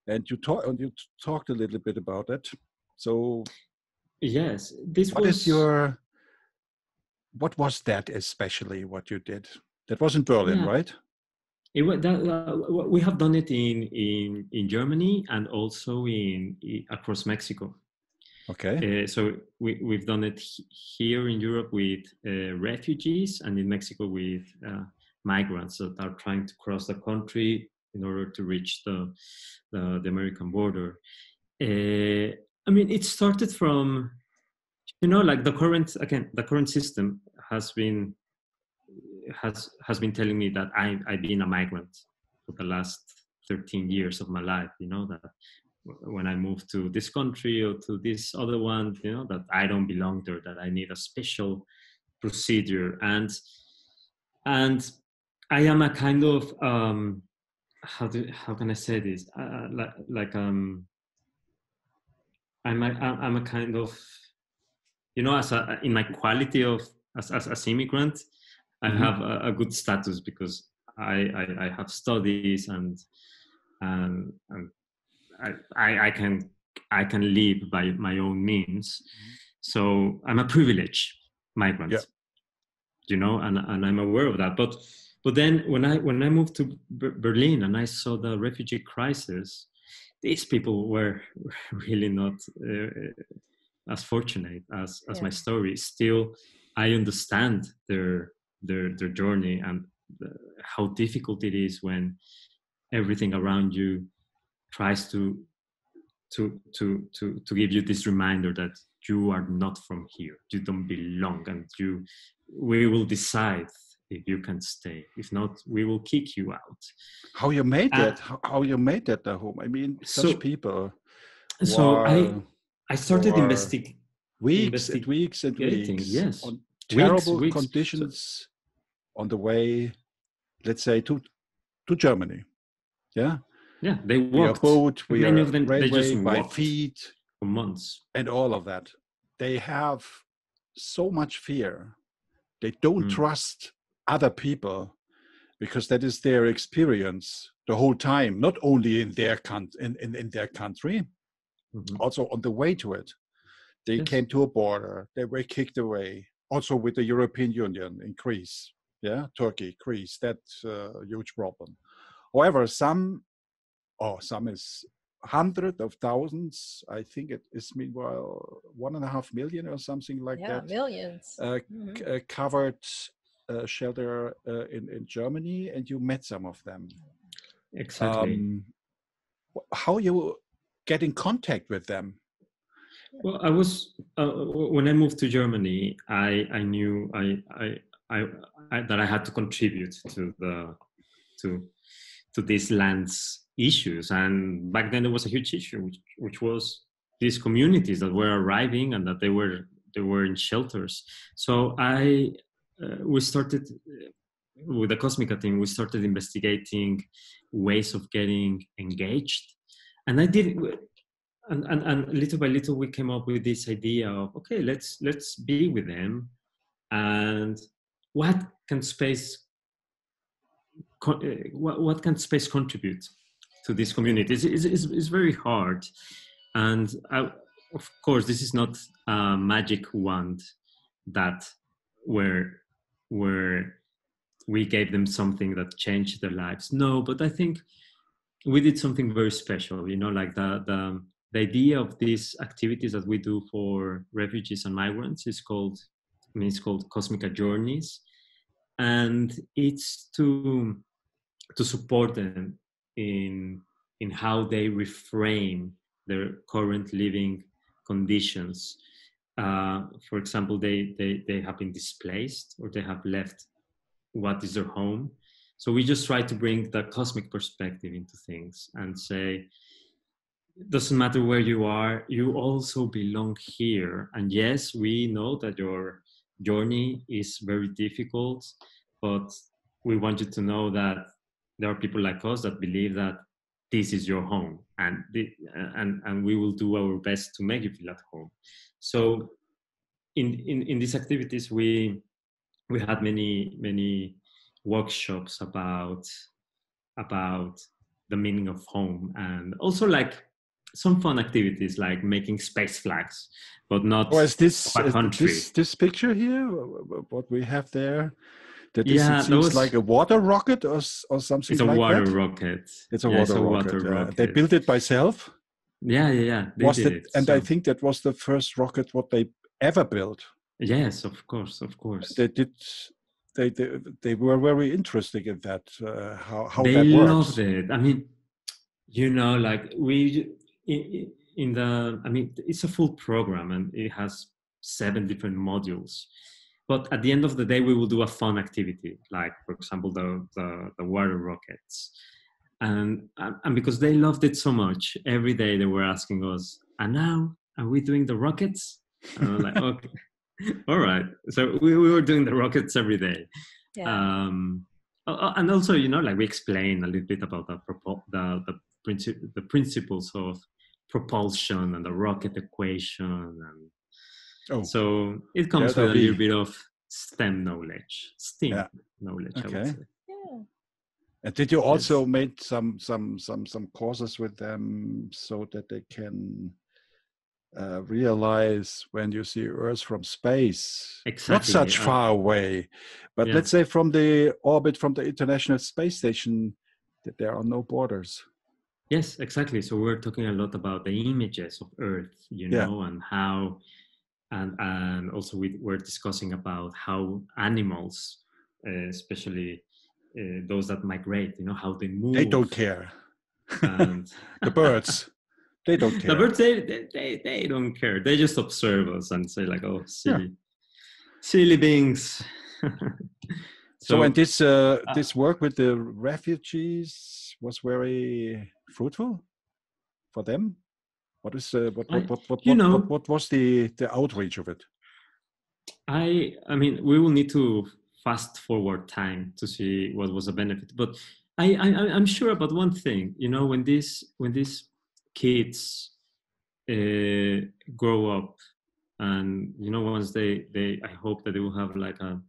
And you talked a little bit about it. So yes, what was that especially what you did? That was in Berlin, right? We have done it in Germany and also across Mexico. Okay. So we've done it here in Europe with refugees, and in Mexico with migrants that are trying to cross the country in order to reach the American border. I mean, it started from, like the current system has been telling me that I've been a migrant for the last 13 years of my life, that when I move to this country or to this other one, that I don't belong there, that I need a special procedure. And I am a kind of how can I say this? I'm a kind of, as in my quality of as immigrant, I have a good status because I have studies and I can live by my own means. So I'm a privileged migrant, and I'm aware of that. But then when I moved to Berlin and I saw the refugee crisis, these people were really not as fortunate as my story. Still, I understand their journey and how difficult it is when everything around you tries to give you this reminder that you are not from here, you don't belong, and we will decide if you can stay. If not, we will kick you out. How you made that? How you made that, Nahum? I mean, such people. So I started investigating weeks and weeks and weeks. Yes, on terrible conditions on the way, let's say, to Germany. Yeah. Yeah, they walked. Via boat, many of them railway, they just by walked feet for months, and all of that. They have so much fear. They don't trust other people because that is their experience the whole time. Not only in their in their country, also on the way to it. They came to a border. They were kicked away. Also with the European Union in Greece, Turkey, Greece. That's a huge problem. However, some is hundreds of thousands. I think it is meanwhile 1.5 million or something like that. Millions. Covered shelter in Germany, and you met some of them. Exactly. How you get in contact with them? Well, I was when I moved to Germany, I knew that I had to contribute to these lands issues, and back then there was a huge issue, which was these communities that were arriving and that they were in shelters. So we started with the Kosmica team. We started investigating ways of getting engaged, and I did. And little by little, we came up with this idea of, okay, let's be with them, and what can space contribute to these communities? It's very hard, and of course, this is not a magic wand that where we gave them something that changed their lives. No, but I think we did something very special. Like the idea of these activities that we do for refugees and migrants is called Kosmica Journeys, and it's to support them in how they reframe their current living conditions. For example, they have been displaced, or they have left what is their home. So we just try to bring the cosmic perspective into things and say, it doesn't matter where you are, you also belong here. And yes, we know that your journey is very difficult, but we want you to know that there are people like us that believe that this is your home, and we will do our best to make you feel at home. So in these activities, we had many workshops about the meaning of home, and also like some fun activities like making space flags, but not is this a country. This picture here, what we have there, that it seems like a water rocket or something. It's a like water that? rocket. It's a water rocket. They built it by self. Yeah. They did it. And I think that was the first rocket what they ever built. Yes, of course. They did. They were very interested in that. How they that works. Loved it. I mean, like it's a full program, and it has 7 different modules. But at the end of the day, we will do a fun activity, like, for example, the water rockets. And because they loved it so much, every day they were asking us, and now, are we doing the rockets? And I was like, okay, all right. So we were doing the rockets every day. Yeah. And also, like we explain a little bit about the principles of propulsion and the rocket equation, and so it comes with a little bit of STEM knowledge, knowledge. Okay. I would say. Yeah. And did you also make some courses with them so that they can realize when you see Earth from space, not such far away, but let's say from the orbit, from the International Space Station, that there are no borders? Yes, exactly. So we're talking a lot about the images of Earth, and how, and also we're discussing about how animals, especially those that migrate, how they move. They don't care. And the birds, they don't care. The birds, they don't care. They just observe us and say like, "Oh, silly beings." So and this work with the refugees was very fruitful for them. What is what was the outreach of it? I mean, we will need to fast forward time to see what was the benefit. But I'm sure about one thing. When these kids grow up, and once they I hope that they will have like a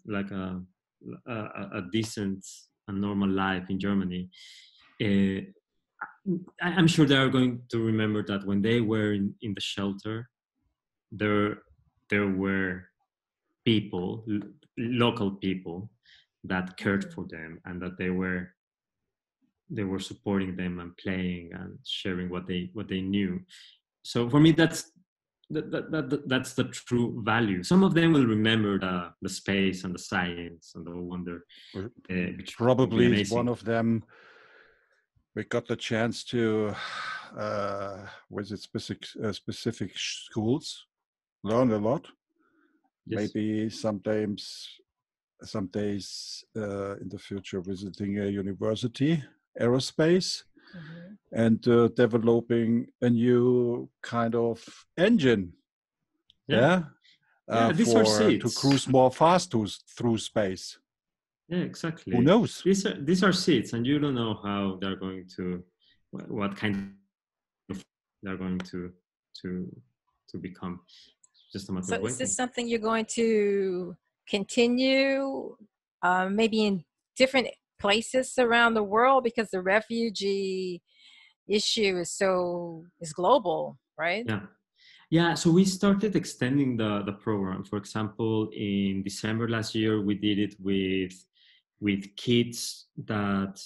decent and normal life in Germany. I'm sure they are going to remember that when they were in the shelter, there were people, local people, that cared for them, and that they were supporting them and playing and sharing what they knew. So for me, that's the true value. Some of them will remember the space and the science and the wonder. Which probably one of them, we got the chance to visit specific schools, learn a lot. Yes. Maybe some days in the future visiting a university, aerospace, and developing a new kind of engine. These are seeds. To cruise more fast through space. Yeah, exactly. Who knows? These are seeds, and you don't know how they're going to, what kind of they're going to become. Just a matter of waiting. Is this something you're going to continue, maybe in different places around the world, because the refugee issue is global, right? Yeah. So we started extending the program. For example, in December last year, we did it with kids that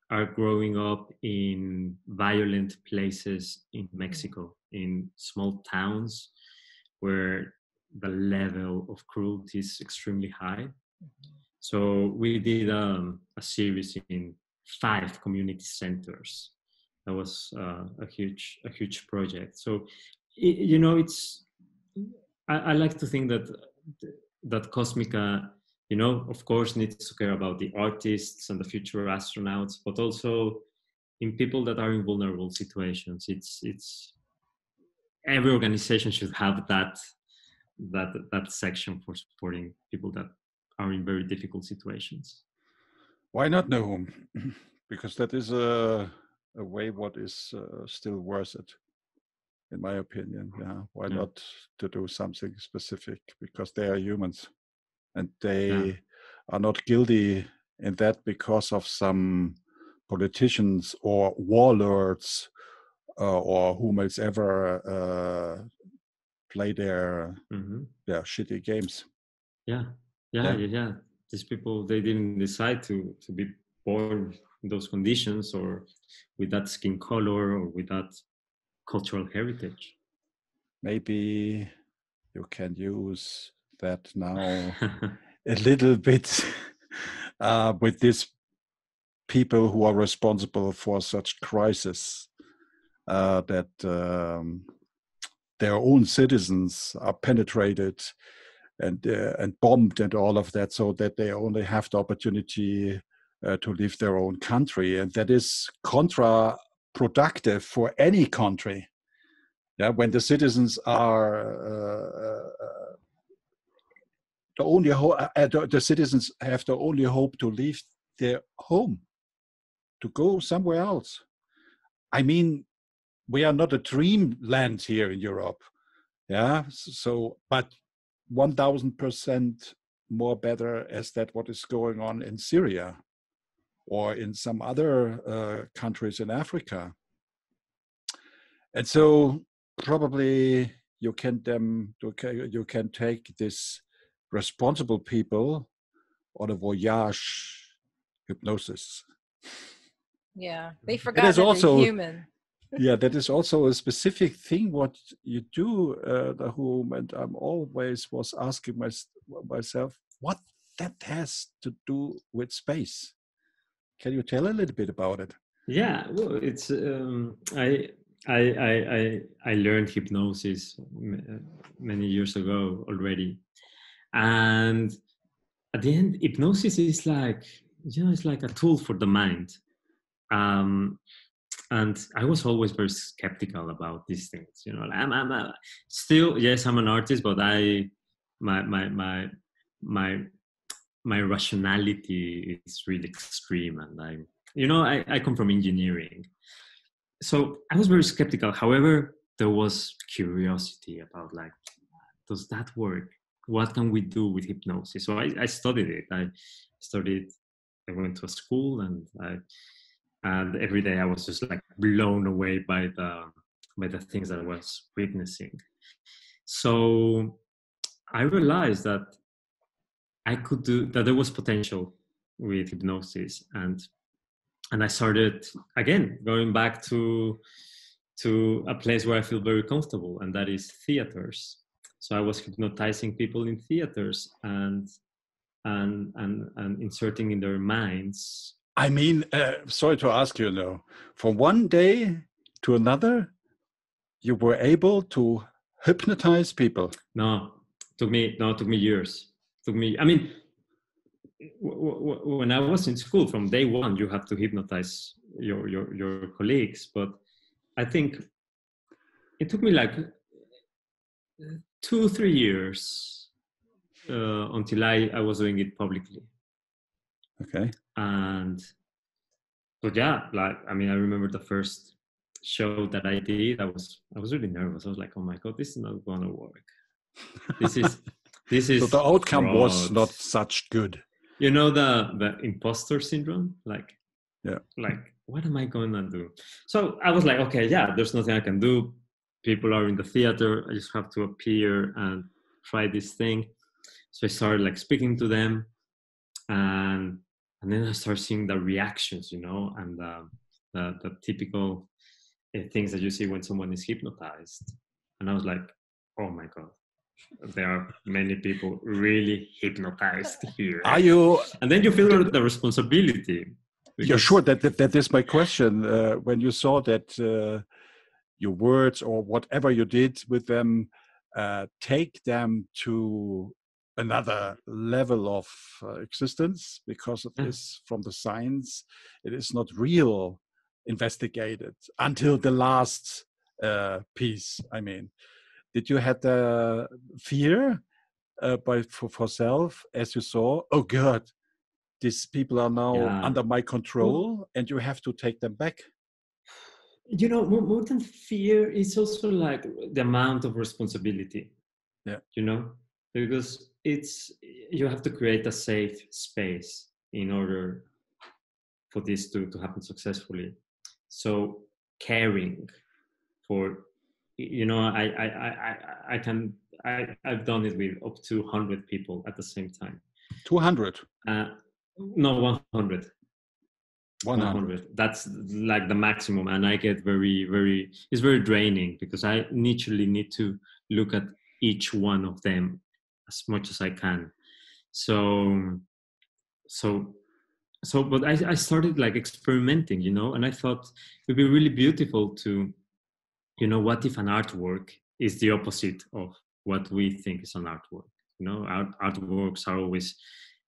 are growing up in violent places in Mexico, in small towns where the level of cruelty is extremely high. So we did a series in 5 community centers. That was a huge project. So, I like to think that Kosmica, of course, needs to care about the artists and the future astronauts, but also in people that are in vulnerable situations. It's every organization should have that section for supporting people that are in very difficult situations. Why not Nahum? Because that is a way what is still worth it, in my opinion. Why not to do something specific? Because they are humans, and they are not guilty in that because of some politicians or warlords or whomever play their shitty games. Yeah. These people, they didn't decide to be born in those conditions, or with that skin color, or with that cultural heritage. Maybe you can use that now a little bit with these people who are responsible for such crisis, that their own citizens are penetrated and bombed and all of that, so that they only have the opportunity to leave their own country, and that is counterproductive for any country. When the citizens are the citizens have the only hope to leave their home, to go somewhere else. I mean, we are not a dreamland here in Europe. Yeah. So, but 1000% more better as that what is going on in Syria or in some other countries in Africa. And so probably you can take this responsible people on a voyage hypnosis. Yeah, they It forgot is that also they're human. yeah, that is also a specific thing what you do, Nahum, and I'm always was asking myself what that has to do with space. Can you tell a little bit about it? Yeah, well, it's I learned hypnosis many years ago already, and at the end, hypnosis is like, it's like a tool for the mind. And I was always very skeptical about these things. I'm still, yes, I'm an artist, but my rationality is really extreme, and I come from engineering, so I was very skeptical. However, there was curiosity about, like, does that work? What can we do with hypnosis? So I studied it. I went to a school, and every day I was just like blown away by the things that I was witnessing. So I realized that that there was potential with hypnosis, and I started again going back to a place where I feel very comfortable, and that is theaters. So I was hypnotizing people in theaters and inserting in their minds. I mean, sorry to ask you now, from one day to another, you were able to hypnotize people? No, it took me years. I mean, when I was in school, from day one, you have to hypnotize your colleagues. But I think it took me like 2-3 years until I was doing it publicly. Okay. But yeah, like, I mean, I remember the first show that I did. I was really nervous. I was like, oh my God, this is not gonna work. This is So the outcome fraud. was not such good. You know, the imposter syndrome, like, yeah, like, what am I gonna do? So I was like, okay, yeah, there's nothing I can do. People are in the theater. I just have to appear and try this thing. So I started like speaking to them, and then I started seeing the reactions, and the typical things that you see when someone is hypnotized. And I was like, oh my God, there are many people really hypnotized here. Are you? And then you feel the responsibility. You're sure that is my question. When you saw that your words or whatever you did with them take them to another level of existence, because of this, from the science, it is not real investigated until the last piece. I mean, did you have the fear for self as you saw, oh God, these people are now under my control, and you have to take them back? More than fear, it's also like the amount of responsibility. Yeah. Because you have to create a safe space in order for this to happen successfully. So caring for, I've done it with up to 100 people at the same time. 200? No, 100. 100. That's like the maximum, and I get it's very draining, because I literally need to look at each one of them as much as I can. But I started like experimenting, and I thought it would be really beautiful to, what if an artwork is the opposite of what we think is an artwork? Artworks are always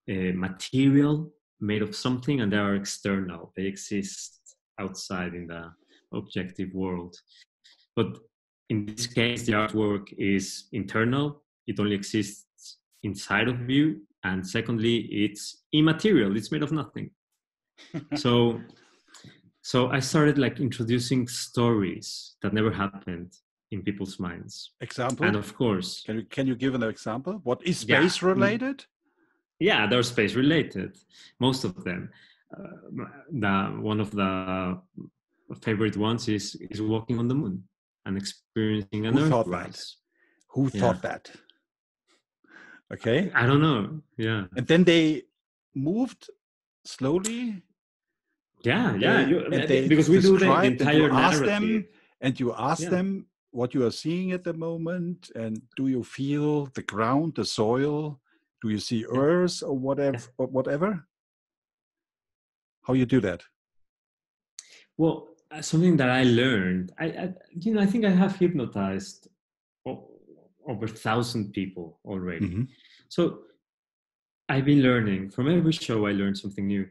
material, made of something, and they are external. They exist outside in the objective world. But in this case, the artwork is internal. It only exists inside of you. And secondly, it's immaterial. It's made of nothing. So I started like introducing stories that never happened in people's minds. Example? And of course, can you give an example? What is space related? Yeah, they're space related, most of them. One of the favorite ones is walking on the moon and experiencing an Earthrise. Who thought that? Okay. I don't know. Yeah. And then they moved slowly. Yeah. Because we do the entire narrative. You ask them what you are seeing at the moment, and do you feel the ground, the soil? Do you see earth or whatever? How you do that? Well, something that I learned, I think I have hypnotized over 1,000 people already. Mm-hmm. So I've been learning from every show. I learned something new,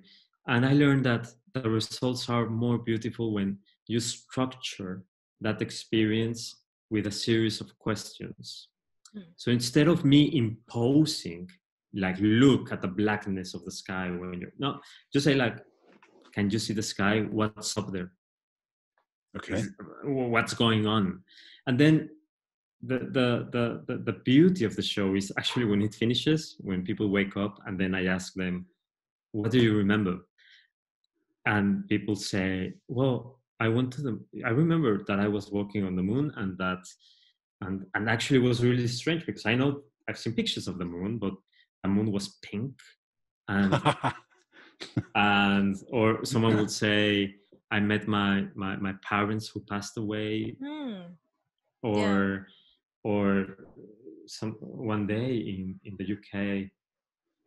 and I learned that the results are more beautiful when you structure that experience with a series of questions. So instead of me imposing, like, look at the blackness of the sky when you're not, just say like, can you see the sky? What's up there? Okay. What's going on? And then the beauty of the show is actually when it finishes, when people wake up, and then I ask them, what do you remember? And people say, well, I remember that I was walking on the moon, and that and actually it was really strange because I know I've seen pictures of the moon, but the moon was pink, and or someone would say, I met my parents who passed away, or one day in the UK,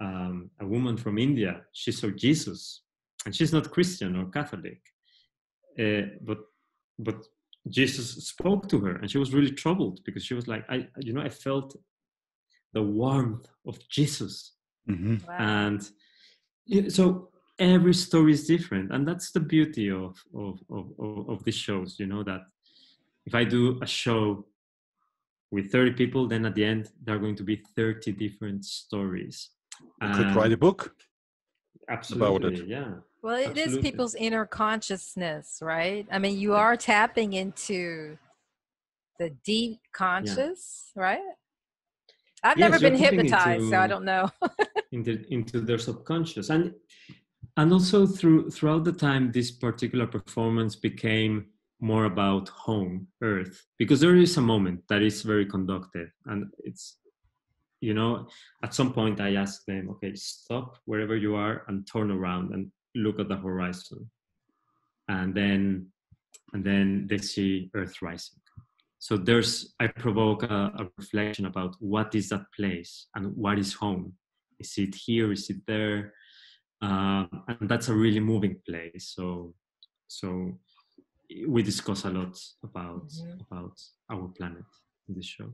a woman from India, she saw Jesus, and she's not Christian or Catholic, but Jesus spoke to her, and she was really troubled because she was like, I felt the warmth of Jesus. Mm-hmm. Wow. And so every story is different, and that's the beauty of these shows, that if I do a show with 30 people, then at the end there are going to be 30 different stories. You could write a book. Absolutely, about it. Yeah. Well, it is people's inner consciousness, right? I mean, you are tapping into the deep conscious, right? I've never been hypnotized, so I don't know. into their subconscious, and also throughout the time, this particular performance became more about home, Earth, because there is a moment that is very conductive, and it's, at some point I asked them, okay, stop wherever you are and turn around and look at the horizon, and then they see Earth rising. So I provoke a reflection about what is that place and what is home. Is it here? Is it there? And that's a really moving place. So we discuss a lot about our planet in this show.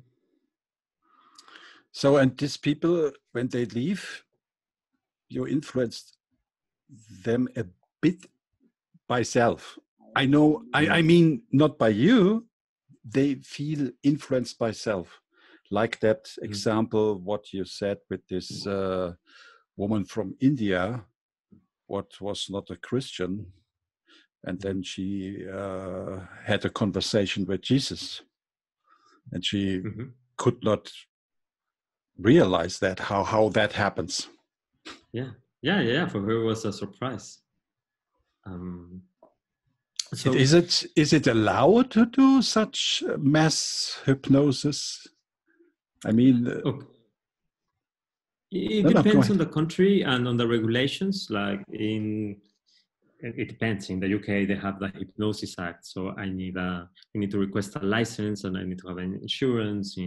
So, and these people, when they leave, you influenced them a bit by self. I know, I mean, not by you. They feel influenced by self. Like that example, what you said with this woman from India, what was not a Christian. And then she had a conversation with Jesus. And she could not realize that, how that happens. Yeah. For her, it was a surprise. So is it allowed to do such mass hypnosis? I mean, it depends on the country and on the regulations. Like it depends. In the UK, they have the Hypnosis Act, so we need to request a license, and I need to have an insurance.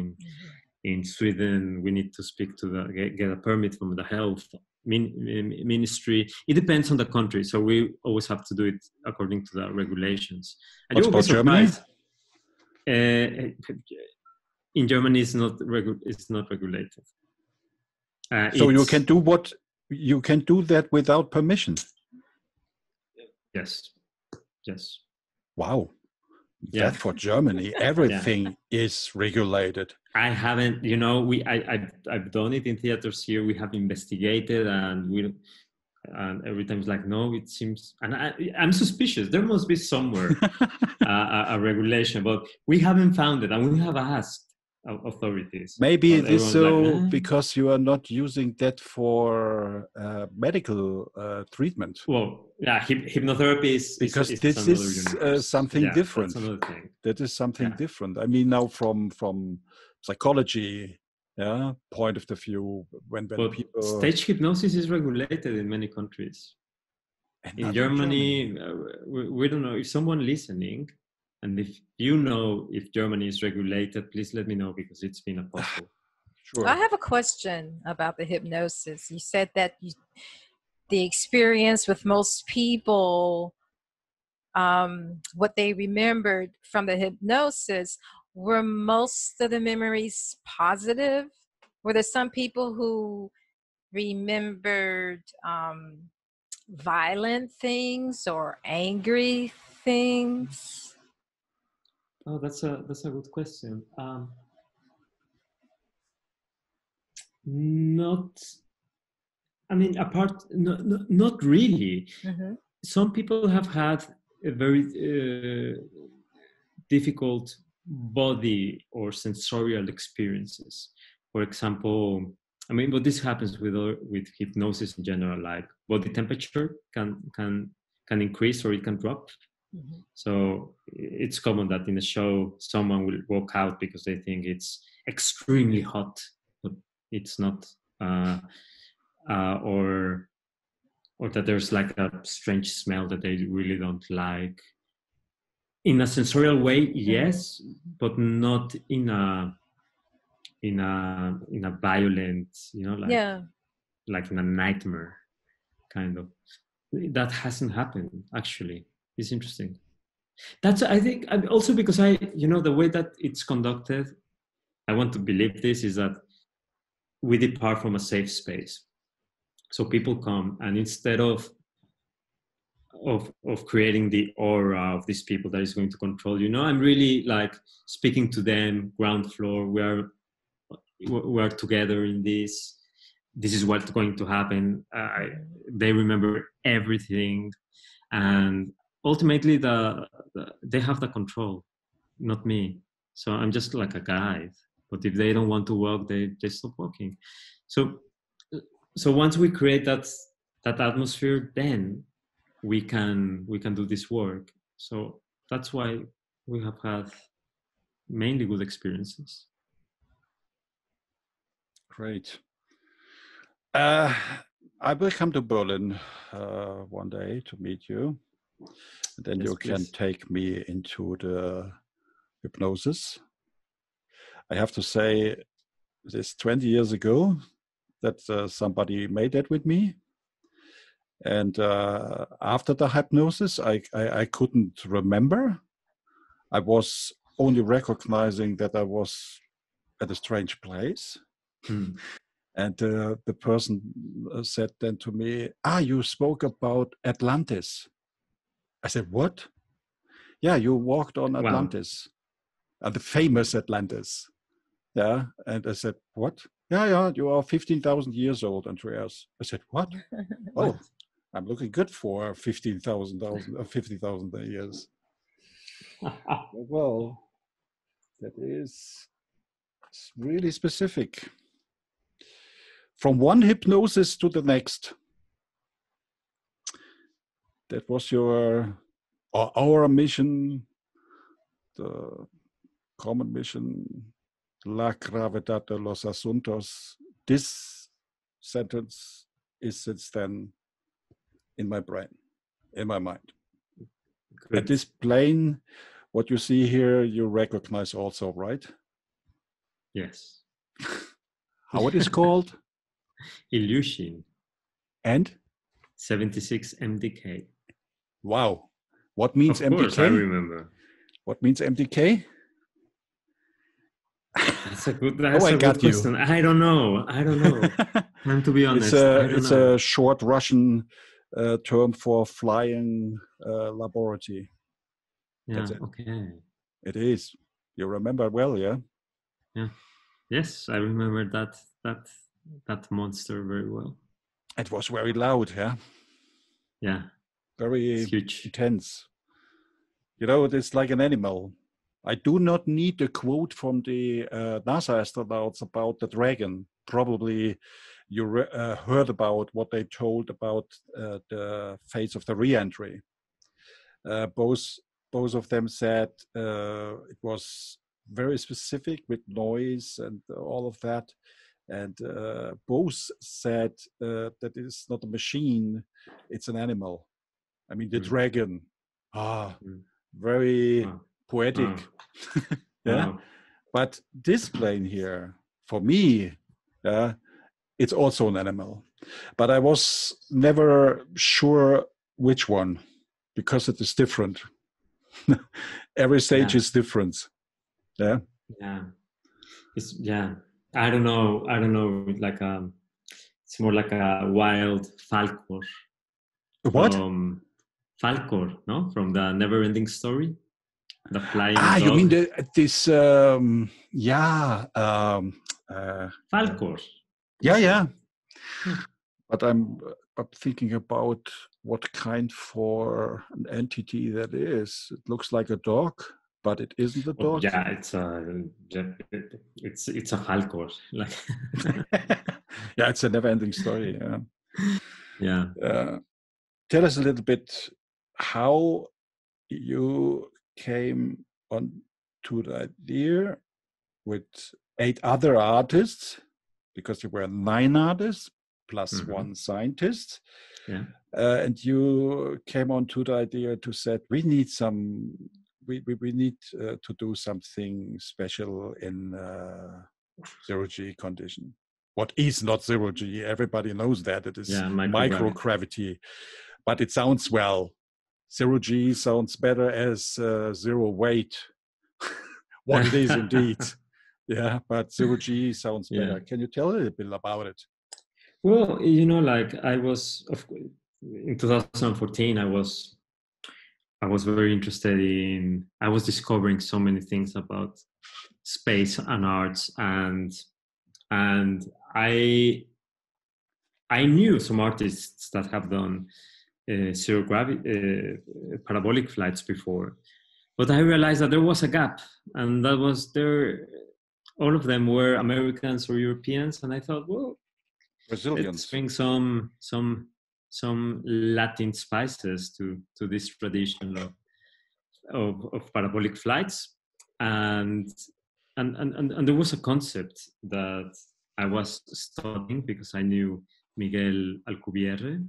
In Sweden, we need to speak to get a permit from the health ministry. It depends on the country, so we always have to do it according to the regulations. And what about Germany? In Germany, it's not regulated. So you can do that without permission. Yes. Wow. Yeah. That for Germany, everything is regulated. I haven't, I've done it in theaters here. We have investigated, and and every time it's like, no, it seems, and I'm suspicious. There must be somewhere a regulation, but we haven't found it, and we have asked authorities. Maybe But it is everyone's so like, because you are not using that for medical treatment. well, yeah, hypnotherapy is Because is this another is universe. something Yeah, different. that's another thing. That is something Yeah. different. I mean, now from psychology, point of the view, when But people stage hypnosis is regulated in many countries. In Germany, we don't know if someone listening, and if you know if Germany is regulated, please let me know, because it's been a puzzle. Sure. I have a question about the hypnosis. You said that the experience with most people, what they remembered from the hypnosis, were most of the memories positive? Were there some people who remembered violent things or angry things? Oh, that's a good question. Not, I mean, not really. Mm-hmm. Some people have had a very difficult body or sensorial experiences. For example, I mean, but this happens with hypnosis in general. Like body temperature can increase or it can drop. Mm-hmm. So it's common that in a show someone will walk out because they think it's extremely hot, but it's not, or that there's like a strange smell that they really don't like. In a sensorial way, yes, but not in a violent, like in a nightmare kind of. That hasn't happened actually. It's interesting. That's, I think, also because the way that it's conducted, I want to believe this, is that we depart from a safe space. So people come, and instead of creating the aura of these people that is going to control you, I'm really like speaking to them, ground floor. We're together in this. This is what's going to happen. They remember everything, and ultimately they have the control, not me. So I'm just like a guide. But if they don't want to walk, they stop walking. So once we create that atmosphere, then we can do this work. So that's why we have had mainly good experiences. Great. I will come to Berlin one day to meet you. And then Yes, you can please. take me into the hypnosis. I have to say, this 20 years ago that somebody made that with me. And after the hypnosis, I couldn't remember. I was only recognizing that I was at a strange place. And the person said then to me, you spoke about Atlantis. I said, what? Yeah, you walked on Atlantis, the famous Atlantis. Yeah. And I said, what? Yeah, you are 15,000 years old, Andreas. I said, what? Oh, I'm looking good for 50,000 years. Well, that is really specific. From one hypnosis to the next. That was our mission, the common mission, La Gravedad de los Asuntos. This sentence is since then in my brain, in my mind. Good. And this plane, what you see here, you recognize also, right? Yes. How it is called? Illusion. And? 76 MDK. Wow. What means MDK? Of course, I remember. What means MDK? That's a good question. I don't know. And to be honest, it's a short Russian term for flying laboratory. Yeah. That's it. Okay. It is. You remember well, yeah? Yeah. Yes, I remember that monster very well. It was very loud, yeah? Yeah, Very it's huge. intense. You know, it's like an animal. I do not need a quote from the NASA astronauts about the dragon. Probably you heard about what they told about the phase of the re-entry. Both of them said it was very specific with noise and all of that. And both said that it's not a machine, it's an animal. I mean, the dragon, very poetic. Yeah. Wow. But this plane here, for me, it's also an animal. But I was never sure which one, because it is different. Every stage is different. Yeah. Yeah. I don't know. Like it's more like a wild falcor. What? From Falcor, no? From the Never-Ending Story, the flying dog. You mean this? Falcor. Yeah. But I'm thinking about what kind for an entity that is. It looks like a dog, but it isn't a dog. Yeah, it's a Falcor. Like yeah, it's a never-ending story. Yeah. Yeah. Tell us a little bit how you came on to the idea with 8 other artists, because there were 9 artists plus 1 scientist. Yeah. And you came on to the idea to say we need to do something special in 0G condition. What is not 0G? Everybody knows that it is microgravity, but it sounds well. 0G sounds better as 0 weight. What it is indeed. Yeah, but 0G sounds better. Can you tell a little bit about it? Well, you know, like I was in 2014, I was very interested in, I was discovering so many things about space and arts, and I knew some artists that have done zero gravity parabolic flights before, but I realized that there was a gap, and that was there. All of them were Americans or Europeans, and I thought, well, Brazilians. Let's bring some Latin spices to this tradition of parabolic flights, and there was a concept that I was studying because I knew Miguel Alcubierre,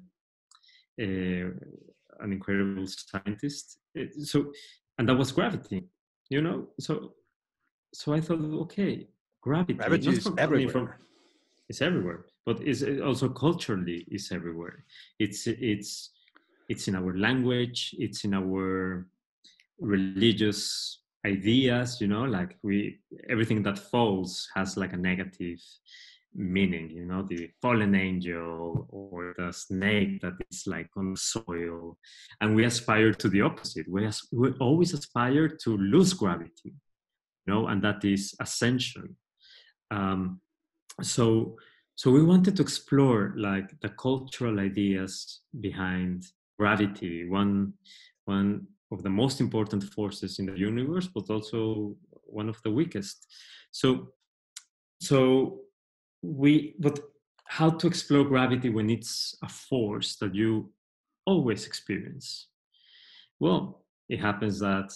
an incredible scientist. And that was gravity, you know. So I thought, okay, gravity is everywhere. It's everywhere, but it's also culturally is everywhere. It's in our language. It's in our religious ideas. You know, like everything that falls has like a negative meaning. You know, the fallen angel or the snake that is like on soil, and we aspire to the opposite. We always aspire to lose gravity. You know, and that is ascension. So we wanted to explore like the cultural ideas behind gravity, one of the most important forces in the universe, but also one of the weakest. But how to explore gravity when it's a force that you always experience? Well, it happens that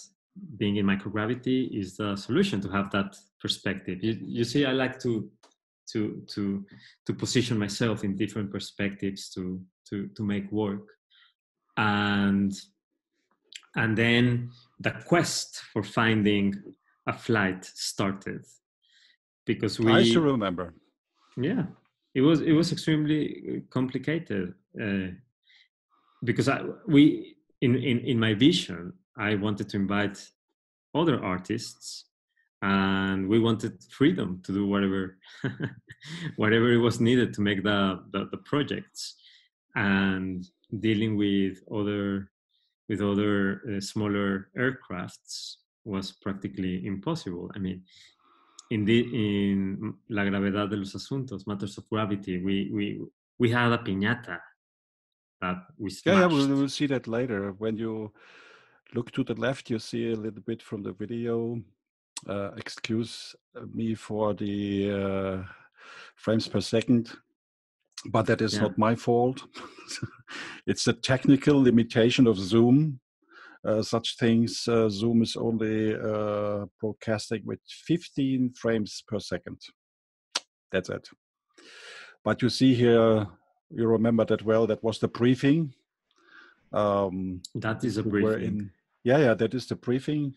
being in microgravity is the solution to have that perspective. You see, I like to position myself in different perspectives to make work, and then the quest for finding a flight started, because I still remember. Yeah, it was extremely complicated because in my vision I wanted to invite other artists, and we wanted freedom to do whatever it was needed to make the projects, and dealing with other smaller aircrafts was practically impossible. I mean, in La Gravedad de los Asuntos, Matters of Gravity, we had a piñata that we Yeah, smashed. we'll see that later. When you look to the left, you see a little bit from the video. Excuse me for the frames per second, but that is not my fault. It's a technical limitation of Zoom. Such things, Zoom is only broadcasting with 15 frames per second. That's it. But you see here, you remember that well, that was the briefing. That is a briefing. Yeah, that is the briefing.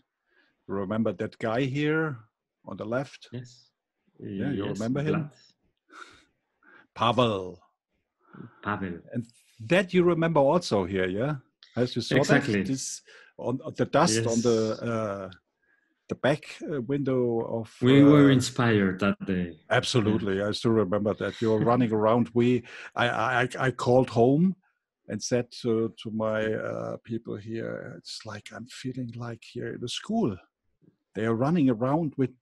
You remember that guy here on the left? Yes. Yeah, you remember him? Pavel. And that you remember also here, yeah? As you saw exactly. that, this on the dust on the back window of. We were inspired that day. Absolutely, I still remember that. You were running around. I called home and said to my people here, it's like I'm feeling like here in the school. They are running around with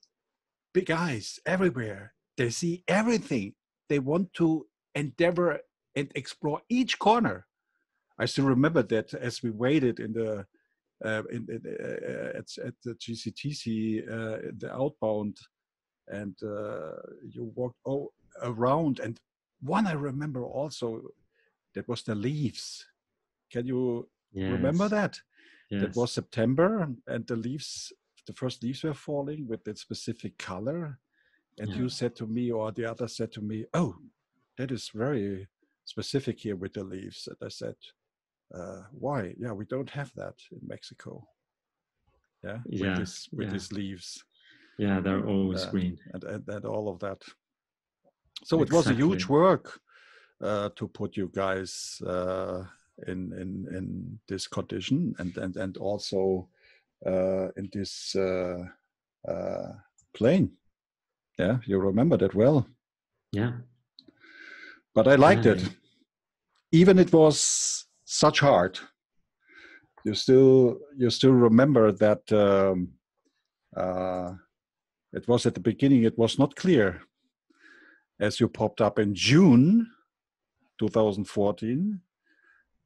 big eyes everywhere. They see everything. They want to endeavor and explore each corner. I still remember that as we waited in the at the GCTC the outbound, and you walked around. And one I remember also, that was the leaves. Can you remember that? Yes. That was September, and the first leaves were falling with that specific color. And you said to me, or the other said to me, "Oh, that is very specific here with the leaves." And I said, why? Yeah, we don't have that in Mexico. With these leaves. Yeah, they're always green. And all of that. So it was a huge work to put you guys in this condition and also in this plane. Yeah, you remember that well. Yeah. But I liked it. Even it was such hard. You still remember that it was at the beginning. It was not clear as you popped up in June 2014,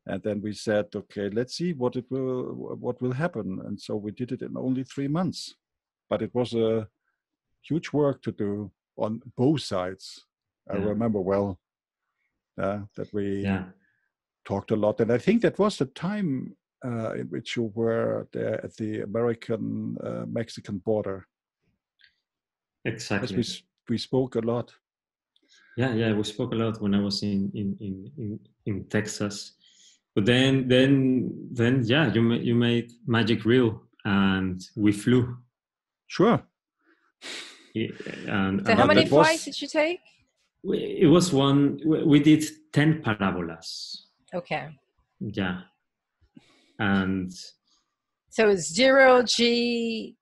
and then we said, okay, let's see what will happen. And so we did it in only 3 months, but it was a huge work to do on both sides. I remember well that we talked a lot, and I think that was the time in which you were there at the American-Mexican border. Exactly. We spoke a lot. Yeah, we spoke a lot when I was in Texas. But then you made magic real, and we flew. Sure. So how many flights did you take? It was one. We did 10 parabolas. Okay. Yeah. And so it's 0G.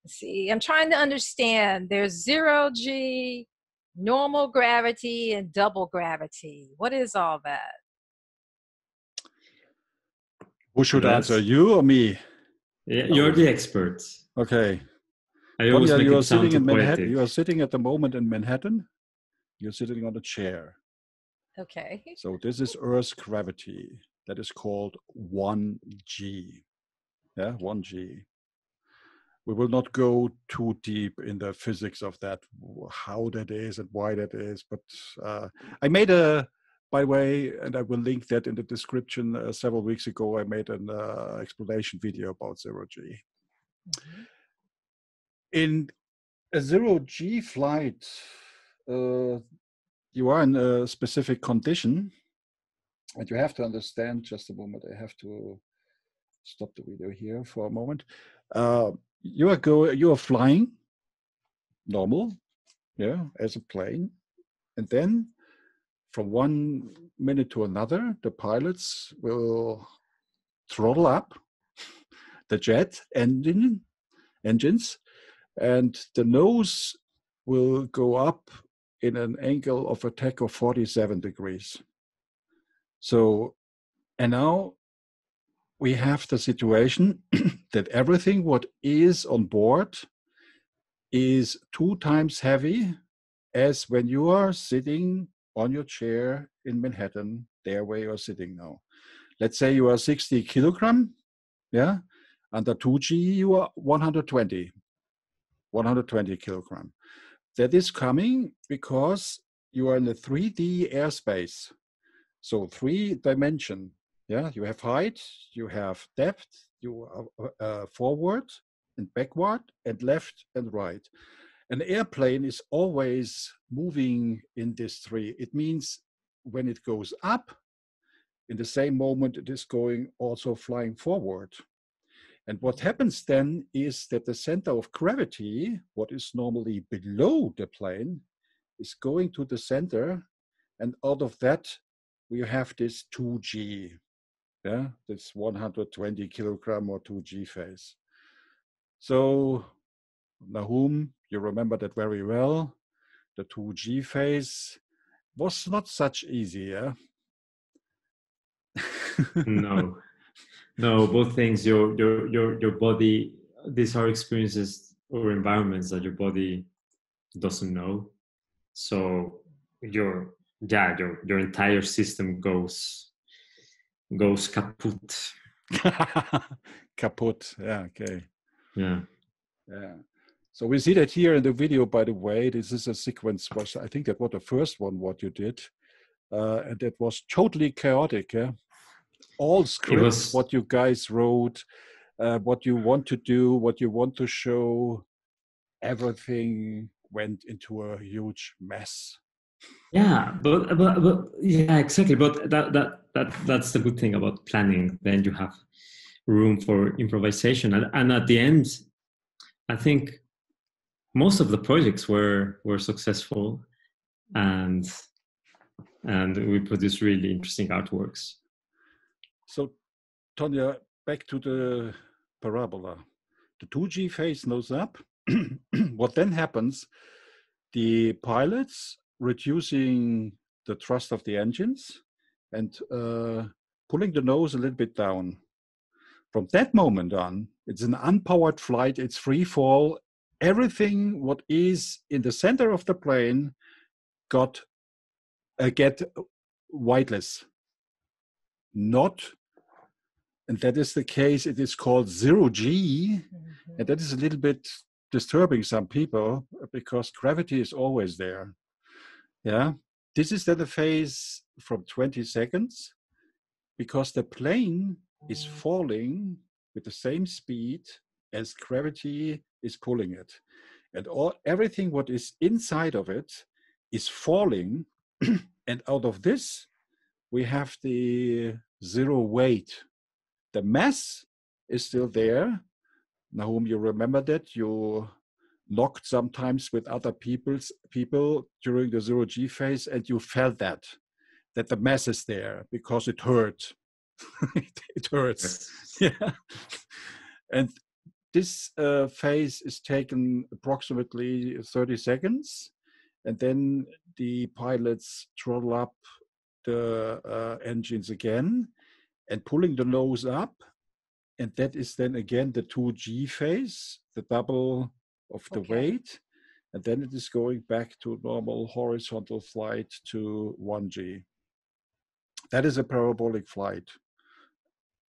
See, I'm trying to understand. There's 0G, normal gravity, and double gravity. What is all that? Who should answer, you or me? Yeah, you're the expert. Okay. Tonya, you are sitting in Manhattan. You are sitting at the moment in Manhattan. You're sitting on a chair. Okay. So this is Earth's gravity. That is called 1G. Yeah, 1G. We will not go too deep in the physics of that, how that is and why that is. But I made by the way, and I will link that in the description, several weeks ago, I made an explanation video about 0G. Mm-hmm. In a 0G flight, you are in a specific condition, and you have to understand, just a moment, I have to stop the video here for a moment. You are flying normal, as a plane, and then from 1 minute to another, the pilots will throttle up the jet engines, and the nose will go up in an angle of attack of 47 degrees. So, and now we have the situation that everything what is on board is 2 times heavy as when you are sitting on your chair in Manhattan, there where you are sitting now. Let's say you are 60 kilogram, yeah? Under 2G, you are 120 kilogram. That is coming because you are in a 3D airspace. So 3-dimension, yeah? You have height, you have depth, you are forward and backward and left and right. An airplane is always moving in this 3. It means when it goes up, in the same moment it is going also flying forward. And what happens then is that the center of gravity, what is normally below the plane, is going to the center, and out of that we have this 2G, yeah, this 120 kilogram or 2G phase. So Nahum, you remember that very well. The 2G phase was not such easy, yeah? No, both things. Your body. These are experiences or environments that your body doesn't know. So your entire system goes kaput. Kaput. Yeah. Okay. Yeah. Yeah. So we see that here in the video, by the way. This is a sequence, I think that was the first one, what you did. And that was totally chaotic. Yeah? All scripts, what you guys wrote, what you want to do, what you want to show, everything went into a huge mess. Yeah, but yeah, exactly. But that's the good thing about planning. Then you have room for improvisation, and at the end, I think most of the projects were successful, and we produced really interesting artworks. So, Tonya, back to the parabola. The 2G phase goes up. What then happens? The pilots reducing the thrust of the engines and pulling the nose a little bit down. From that moment on, it's an unpowered flight. It's free fall. Everything what is in the center of the plane get weightless. Not, and that is the case. It is called 0G, and that is a little bit disturbing some people because gravity is always there. Yeah, this is then a phase from 20 seconds because the plane is falling with the same speed as gravity is pulling it, and everything what is inside of it is falling, and out of this we have the zero weight. The mass is still there. Nahum, you remember that you knocked sometimes with other people during the 0G phase, and you felt that the mass is there because it hurt. It hurts. Yeah. And this phase is taken approximately 30 seconds, and then the pilots throttle up the engines again and pulling the nose up, and that is then again the 2G phase, the double of the weight, and then it is going back to normal horizontal flight to 1G. That is a parabolic flight.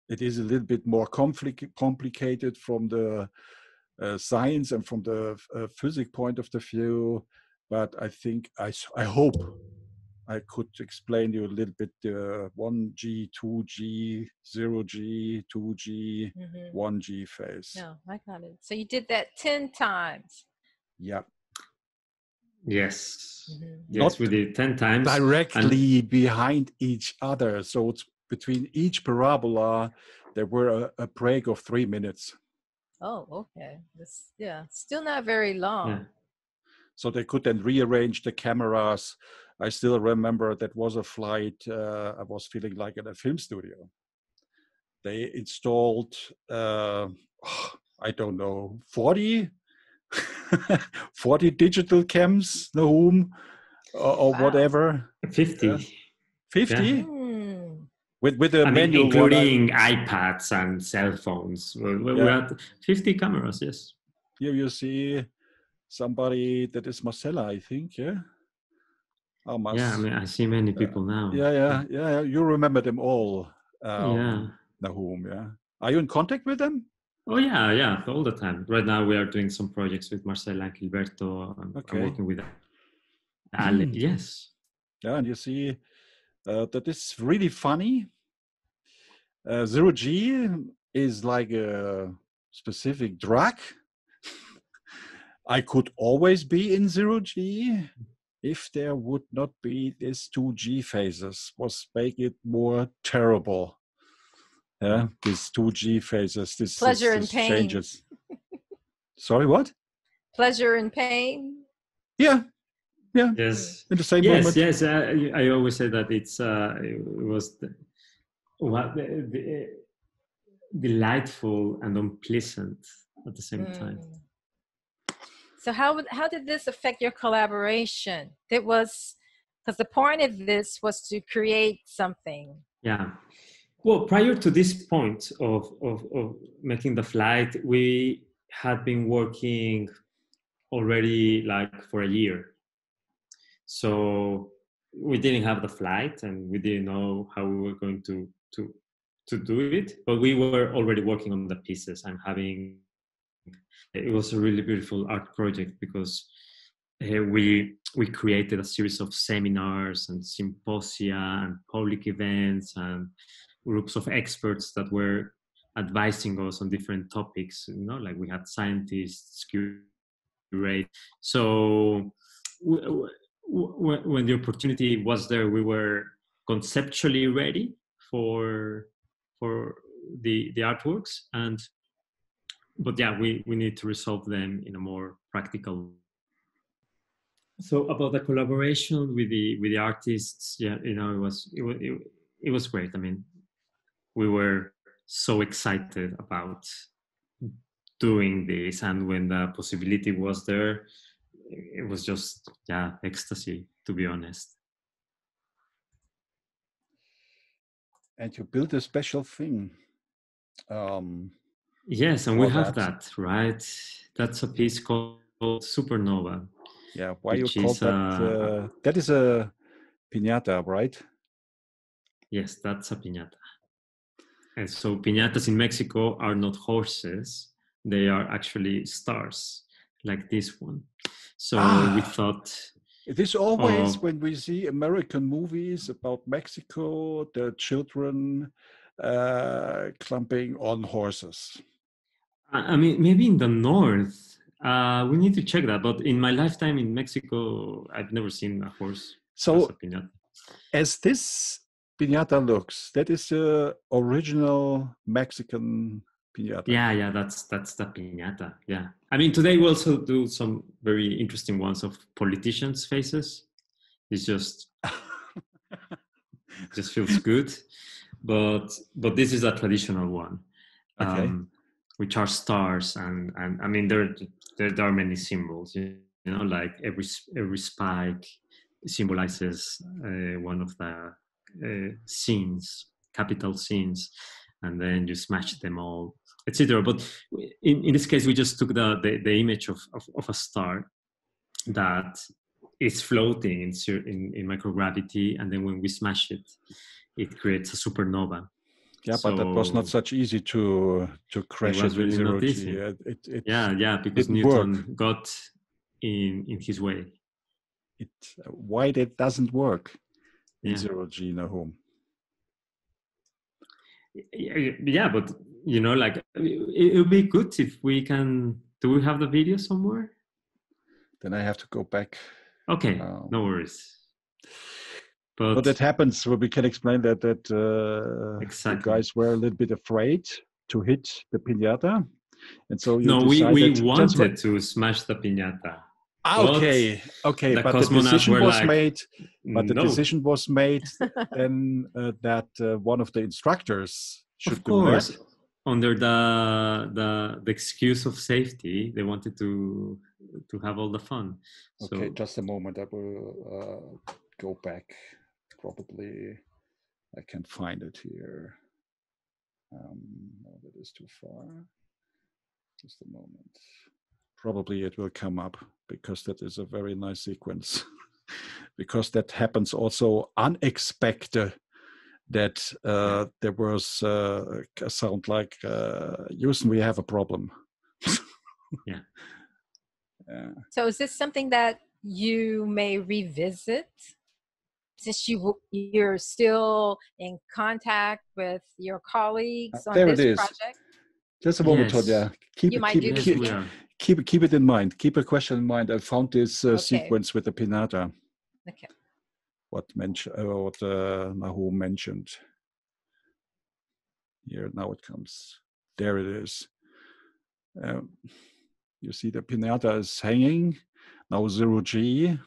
It is a little bit more complicated from the science and from the physics point of the view, but I think I hope I could explain you a little bit 1G, 2G, 0G, 2G, 1G phase. No, I got it. So you did that 10 times. Yeah. Yes. Yes, Not we did 10 times. Directly behind each other. So it's between each parabola, there were a break of 3 minutes. Oh, okay. Still not very long. Yeah. So they could then rearrange the cameras. I still remember that was a flight. I was feeling like in a film studio. They installed, I don't know, 40 digital cams, Nahum, or whatever. 50. 50? Yeah. With a manual, including iPads and cell phones. We had 50 cameras, yes. Here you see somebody that is Marcella, I think, yeah? Almost. Yeah, I mean, I see many people now. Yeah. You remember them all. Yeah. Nahum, yeah. Are you in contact with them? Oh yeah, all the time. Right now we are doing some projects with Marcela and Gilberto. I'm working with Ale. Yes. Yeah, and you see that is really funny. Zero G is like a specific drug. I could always be in zero G if there would not be these 2G phases, was make it more terrible. Yeah, these 2G phases, this pain. changes. Sorry, what? Pleasure and pain. Yeah. Yes. In the same moment. Yes. I always say that it was delightful and unpleasant at the same time. So how did this affect your collaboration? It was because the point of this was to create something. Yeah. Well, prior to this point of making the flight, we had been working already like for a year. So we didn't have the flight and we didn't know how we were going to do it, but we were already working on the pieces and it was a really beautiful art project because we created a series of seminars and symposia and public events and groups of experts that were advising us on different topics, like we had scientists, curate. So when the opportunity was there, we were conceptually ready for the artworks, but yeah, we need to resolve them in a more practical. So about the collaboration with the artists, yeah, it was great. I mean, we were so excited about doing this, and when the possibility was there, it was just ecstasy, to be honest. And you built a special thing. Yes, and we have that, right? That's a piece called Supernova. Yeah, why you call that? That is a piñata, right? Yes, that's a piñata. And so piñatas in Mexico are not horses; they are actually stars, like this one. So we thought. It is always when we see American movies about Mexico, the children clumping on horses. I mean, maybe in the north. We need to check that. But in my lifetime in Mexico, I've never seen a horse as a piñata. As this piñata looks, that is the original Mexican piñata. Yeah, that's the piñata. Yeah, I mean, today we also do some very interesting ones of politicians' faces. It's just feels good, but this is a traditional one, which are stars, and I mean there are many symbols. Like every spike symbolizes one of the scenes, capital scenes, and then you smash them all, etc. But in this case, we just took the image of a star that is floating in microgravity, and then when we smash it, it creates a supernova. Yeah, so, but that was not such easy to crash it with zero G. Because Newton got in his way. Why that doesn't work in zero G, Nahum? Yeah, but like it would be good if we can. Do we have the video somewhere? Then I have to go back. Okay, no worries. But that happens. Well, we can explain that exactly. The guys were a little bit afraid to hit the piñata, and so we wanted to smash the piñata. Okay. But the decision was made. But the decision was made then that one of the instructors should do that. Under the excuse of safety, they wanted to have all the fun. Okay, just a moment. I will go back. Probably I can find it here. No, that is too far. Just a moment. Probably it will come up because that is a very nice sequence. because that happens also unexpected. That there was a sound like, Houston, we have a problem. Yeah. So is this something that you may revisit, since you're still in contact with your colleagues on There this it is. project? Just a moment, Yes. Tonya. You might do this again. Keep it in mind. Keep a question in mind. I found this sequence with the pinata. Okay. What Nahum mentioned. Here, now it comes. There it is. You see the pinata is hanging. Now 0G.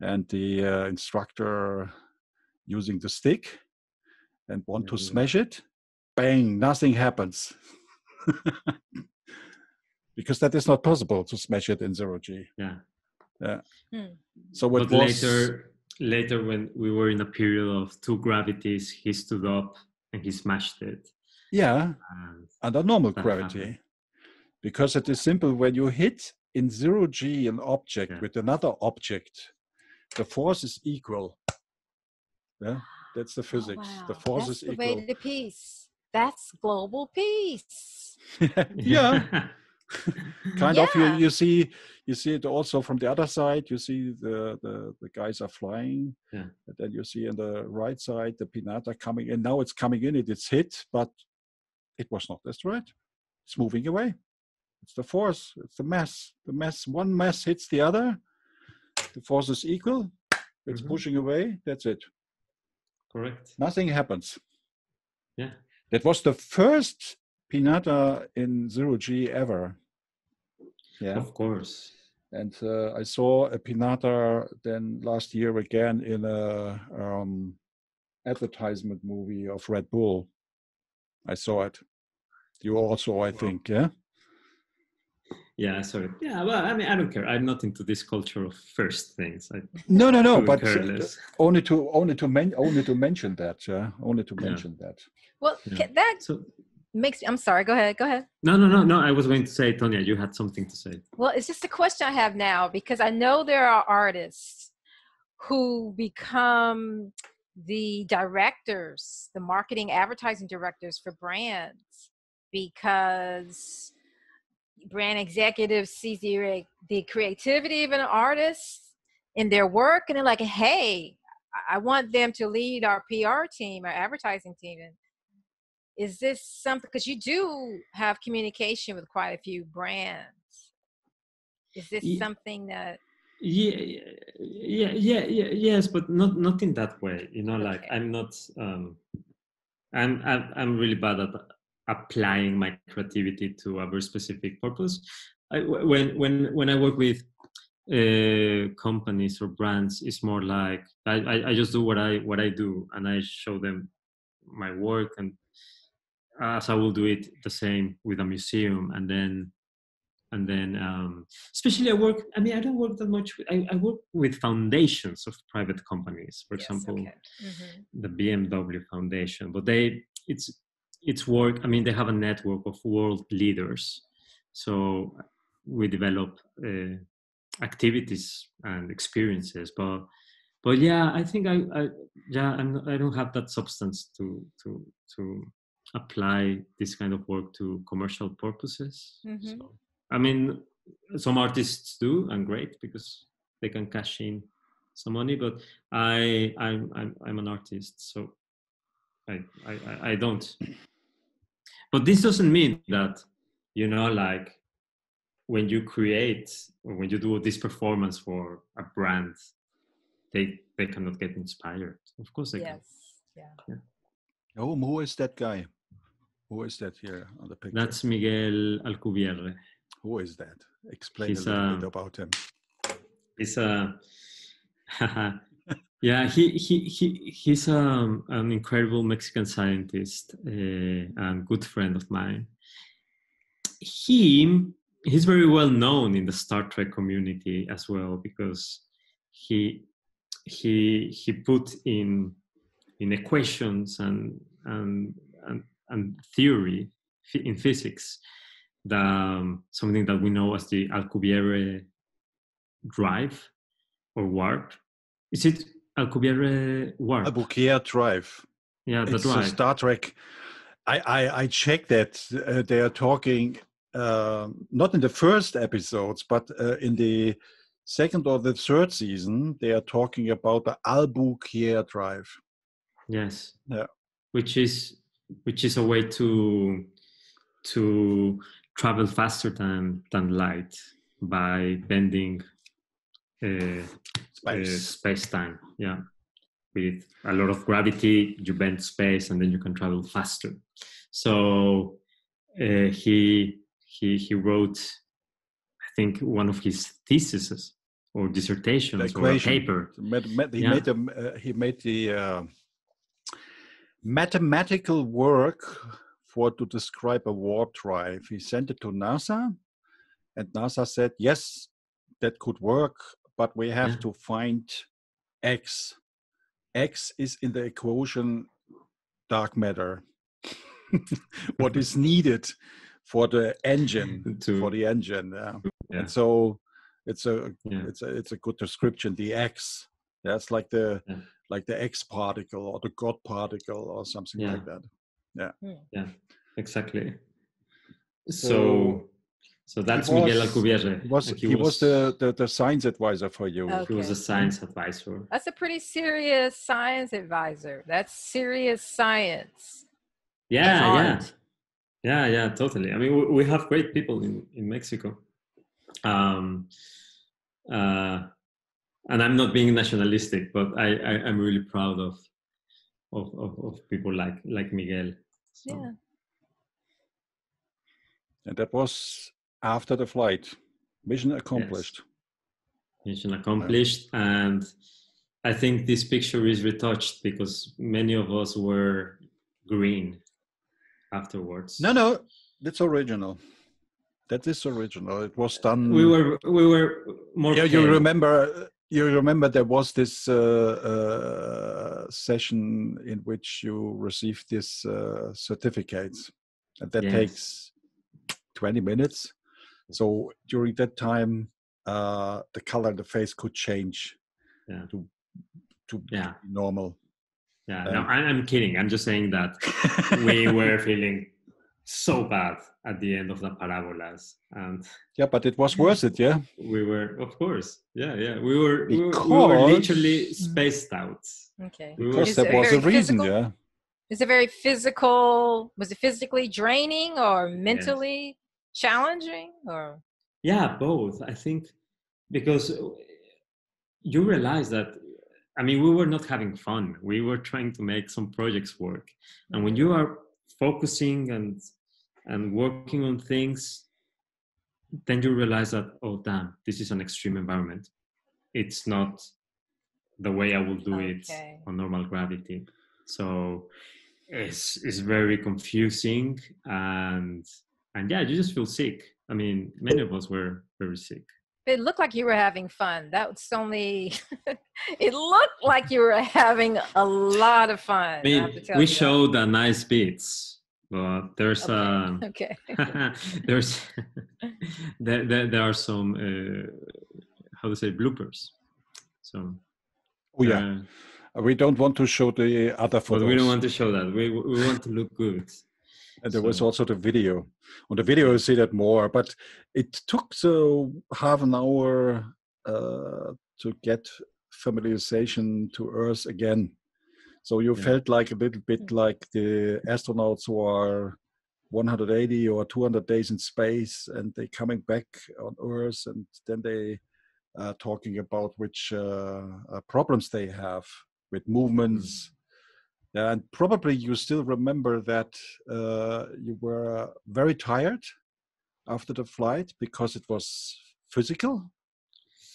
And the instructor using the stick and want to smash it. Bang, nothing happens. Because that is not possible to smash it in 0G. Yeah. Yeah. So but later when we were in a period of 2 gravities, he stood up and he smashed it. Yeah, under normal gravity. Happened. Because it is simple, when you hit in 0G an object with another object, the force is equal. Yeah, that's the physics. Oh, wow. The force that's is the equal. way to peace. That's global peace. Yeah. Kind of. You see it also from the other side. You see the guys are flying. Yeah. And then you see on the right side the pinata coming in. Now it's coming in, it's hit, but it was not destroyed. It's moving away. It's the force, it's the mass. The mass, one mass hits the other. The force is equal. It's pushing away. That's it. Correct. Nothing happens. Yeah. That was the first pinata in 0G ever. Yeah. Of course. And I saw a pinata then last year again in a advertisement movie of Red Bull. I saw it. You also, I think, yeah? Yeah, sorry. Yeah, well, I mean, I don't care. I'm not into this culture of first things. No. But only to mention that. Yeah, only to mention that. Well, that makes. I'm sorry. Go ahead. No. I was going to say, Tonya, you had something to say. Well, it's just a question I have now, because I know there are artists who become the directors, the marketing, advertising directors for brands, because brand executives see the creativity of an artist in their work, and they're like, hey, I want them to lead our PR team, our advertising team. And is this something, because you do have communication with quite a few brands, is this something that yes, but not in that way, like I'm not I'm really bad at applying my creativity to a very specific purpose. When I work with companies or brands, it's more like I just do what I do, and I show them my work, and as I will do it the same with a museum, and then especially I don't work that much. I work with foundations of private companies, for example, the BMW Foundation, but it's work. I mean, they have a network of world leaders, so we develop activities and experiences. But yeah, I think I don't have that substance to apply this kind of work to commercial purposes. So, I mean, some artists do, and great, because they can cash in some money. But I'm an artist, so I don't. But this doesn't mean that, like when you create or when you do this performance for a brand, they cannot get inspired. Of course they can. Yeah. Oh, who is that guy? Who is that here on the picture? That's Miguel Alcubierre. Who is that? Explain a little bit about him. He's he's an incredible Mexican scientist and good friend of mine. He's very well known in the Star Trek community as well, because he put in equations and theory in physics something that we know as the Alcubierre drive, or warp. Is it Alcubierre warp? Albuquerque Drive. Yeah, the It's drive. a Star Trek. I checked that they are talking not in the first episodes, but in the second or the third season, they are talking about the Albuquerque Drive. Yes. Yeah. Which is a way to travel faster than light by bending space-time. Yeah. With a lot of gravity, you bend space, and then you can travel faster. So he wrote, I think, one of his theses or dissertations or a paper. He made the mathematical work to describe a warp drive. He sent it to NASA, and NASA said, yes, that could work, but we have to find X. X is in the equation dark matter. What is needed for the engine, and so it's a good description. The X, that's like the X particle or the God particle or something like that. Yeah, exactly. So that's Miguel Alcubierre. He was the science advisor for you. Okay. He was a science advisor. That's a pretty serious science advisor. That's serious science. Yeah, totally. I mean, we have great people in Mexico. And I'm not being nationalistic, but I'm really proud of people like Miguel. So. Yeah. And that was after the flight. Mission accomplished. Yes. Mission accomplished. And I think this picture is retouched because many of us were green afterwards. No, that's original. That is original. It was done. We were more. Yeah, you remember there was this session in which you received this certificates, and that takes 20 minutes. So during that time, the color of the face could change to normal. Yeah, no, I'm kidding. I'm just saying that we were feeling so bad at the end of the parabolas, and but it was worth it. Yeah, we were, of course. Yeah, we were literally spaced out. Okay, because there was a reason. Physical? Is it very physical? Was it physically draining or mentally challenging? Or both. I think because you realize that. I mean, we were not having fun. We were trying to make some projects work. And when you are focusing and working on things, then you realize that, oh, damn, this is an extreme environment. It's not the way I will do it on normal gravity. So it's very confusing. And you just feel sick. I mean, many of us were very sick. It looked like you were having fun. That was only, it looked like you were having a lot of fun. I mean, we showed nice bits, but there's there's there are some how to say bloopers. So we don't want to show the other photos. But we don't want to show that. We want to look good. And there was also the video. On the video, you see that more, but it took half an hour to get familiarization to Earth again. So you felt like a little bit like the astronauts who are 180 or 200 days in space, and they coming back on Earth, and then they are talking about which problems they have with movements. And probably you still remember that you were very tired after the flight because it was physical.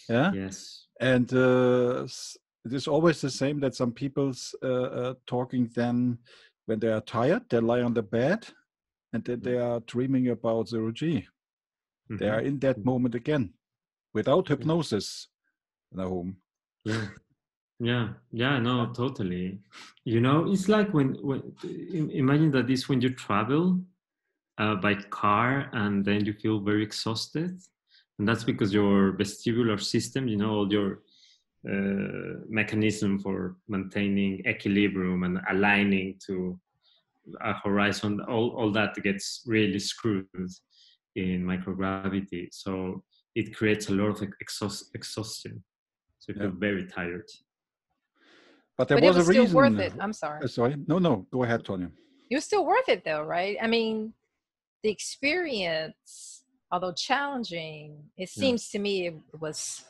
Yeah. Yes. And it is always the same that some people's talking then when they are tired, they lie on the bed and then they are dreaming about zero G. Mm-hmm. They are in that moment again without hypnosis, Nahum. Yeah, no, totally. You know, it's like when imagine that this when you travel by car and then you feel very exhausted, and that's because your vestibular system, you know, all your mechanism for maintaining equilibrium and aligning to a horizon, all that gets really screwed in microgravity. So it creates a lot of exhaustion. So you feel very tired. But there But was it was a still reason. worth it. I'm sorry. Sorry. No. Go ahead, Tonya. It was still worth it though, right? I mean, the experience, although challenging, it seems to me it was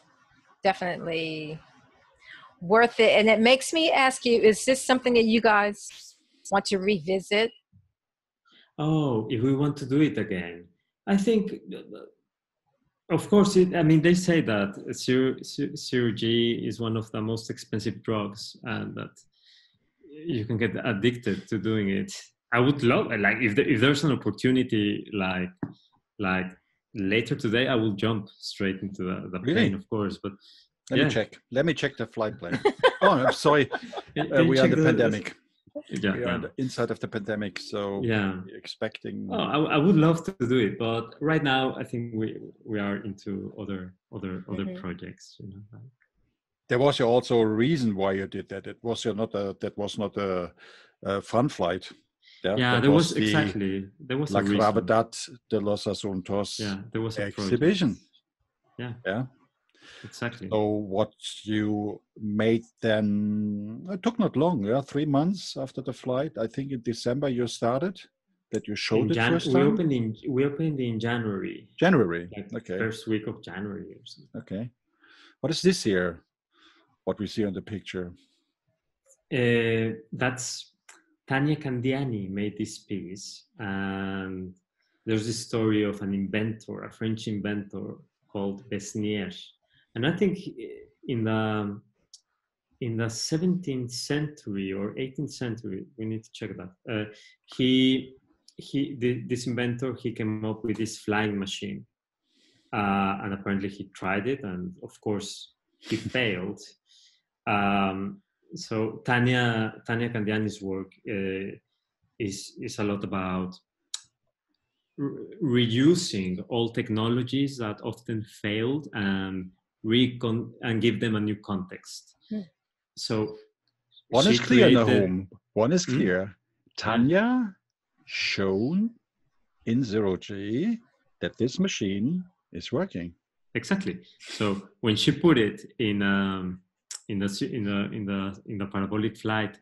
definitely worth it. And it makes me ask you, is this something that you guys want to revisit? Oh, if we want to do it again, I think, of course, they say that CRG is one of the most expensive drugs and that you can get addicted to doing it. I would love, like, if there's an opportunity, like later today, I will jump straight into the plane, of course. But Let me check the flight plan. Oh, I'm sorry. We are in the pandemic. We are inside of the pandemic, so we're expecting. Oh, I would love to do it, but right now I think we are into other projects. You know. There was also a reason why you did that. That was not a fun flight. There was exactly. There was La a reason. Gravedad de los Asuntos. Yeah, there was a exhibition. Project. Yeah. Exactly. So what you made then, it took not long, 3 months after the flight. I think in December you started, that you showed it first time? We opened in January. January, okay. First week of January or something. Okay. What is this here, what we see on the picture? That's Tanya Candiani made this piece. And there's this story of an inventor, a French inventor called Besnier. And I think in the 17th century or 18th century, we need to check that. This inventor, he came up with this flying machine, and apparently he tried it, and of course he failed. So Tanya Candiani's work is a lot about reusing old technologies that often failed and give them a new context. So one is clear, Nahum. One is clear. Tanya shown in 0G that this machine is working. Exactly. So when she put it in the parabolic flight,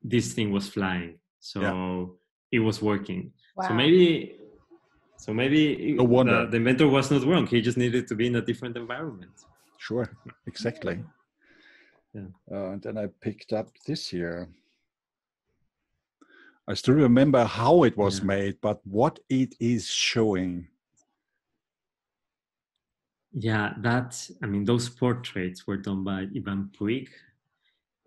this thing was flying. So it was working. Wow. So maybe no wonder. The inventor was not wrong. He just needed to be in a different environment. Sure, exactly. Yeah. And then I picked up this here. I still remember how it was made, but what it is showing. Yeah, those portraits were done by Ivan Puig,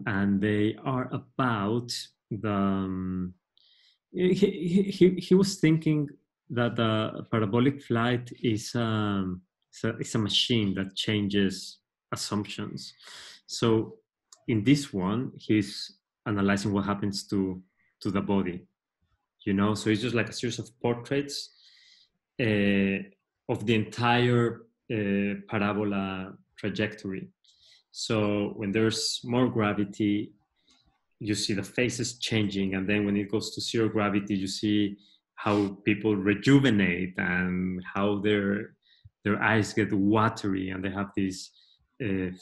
and they are about the. He was thinking that the parabolic flight is a machine that changes assumptions. So in this one, he's analyzing what happens to the body, so it's just like a series of portraits of the entire parabola trajectory. So when there's more gravity, you see the faces changing, and then when it goes to zero gravity, you see how people rejuvenate and how their eyes get watery, and they have these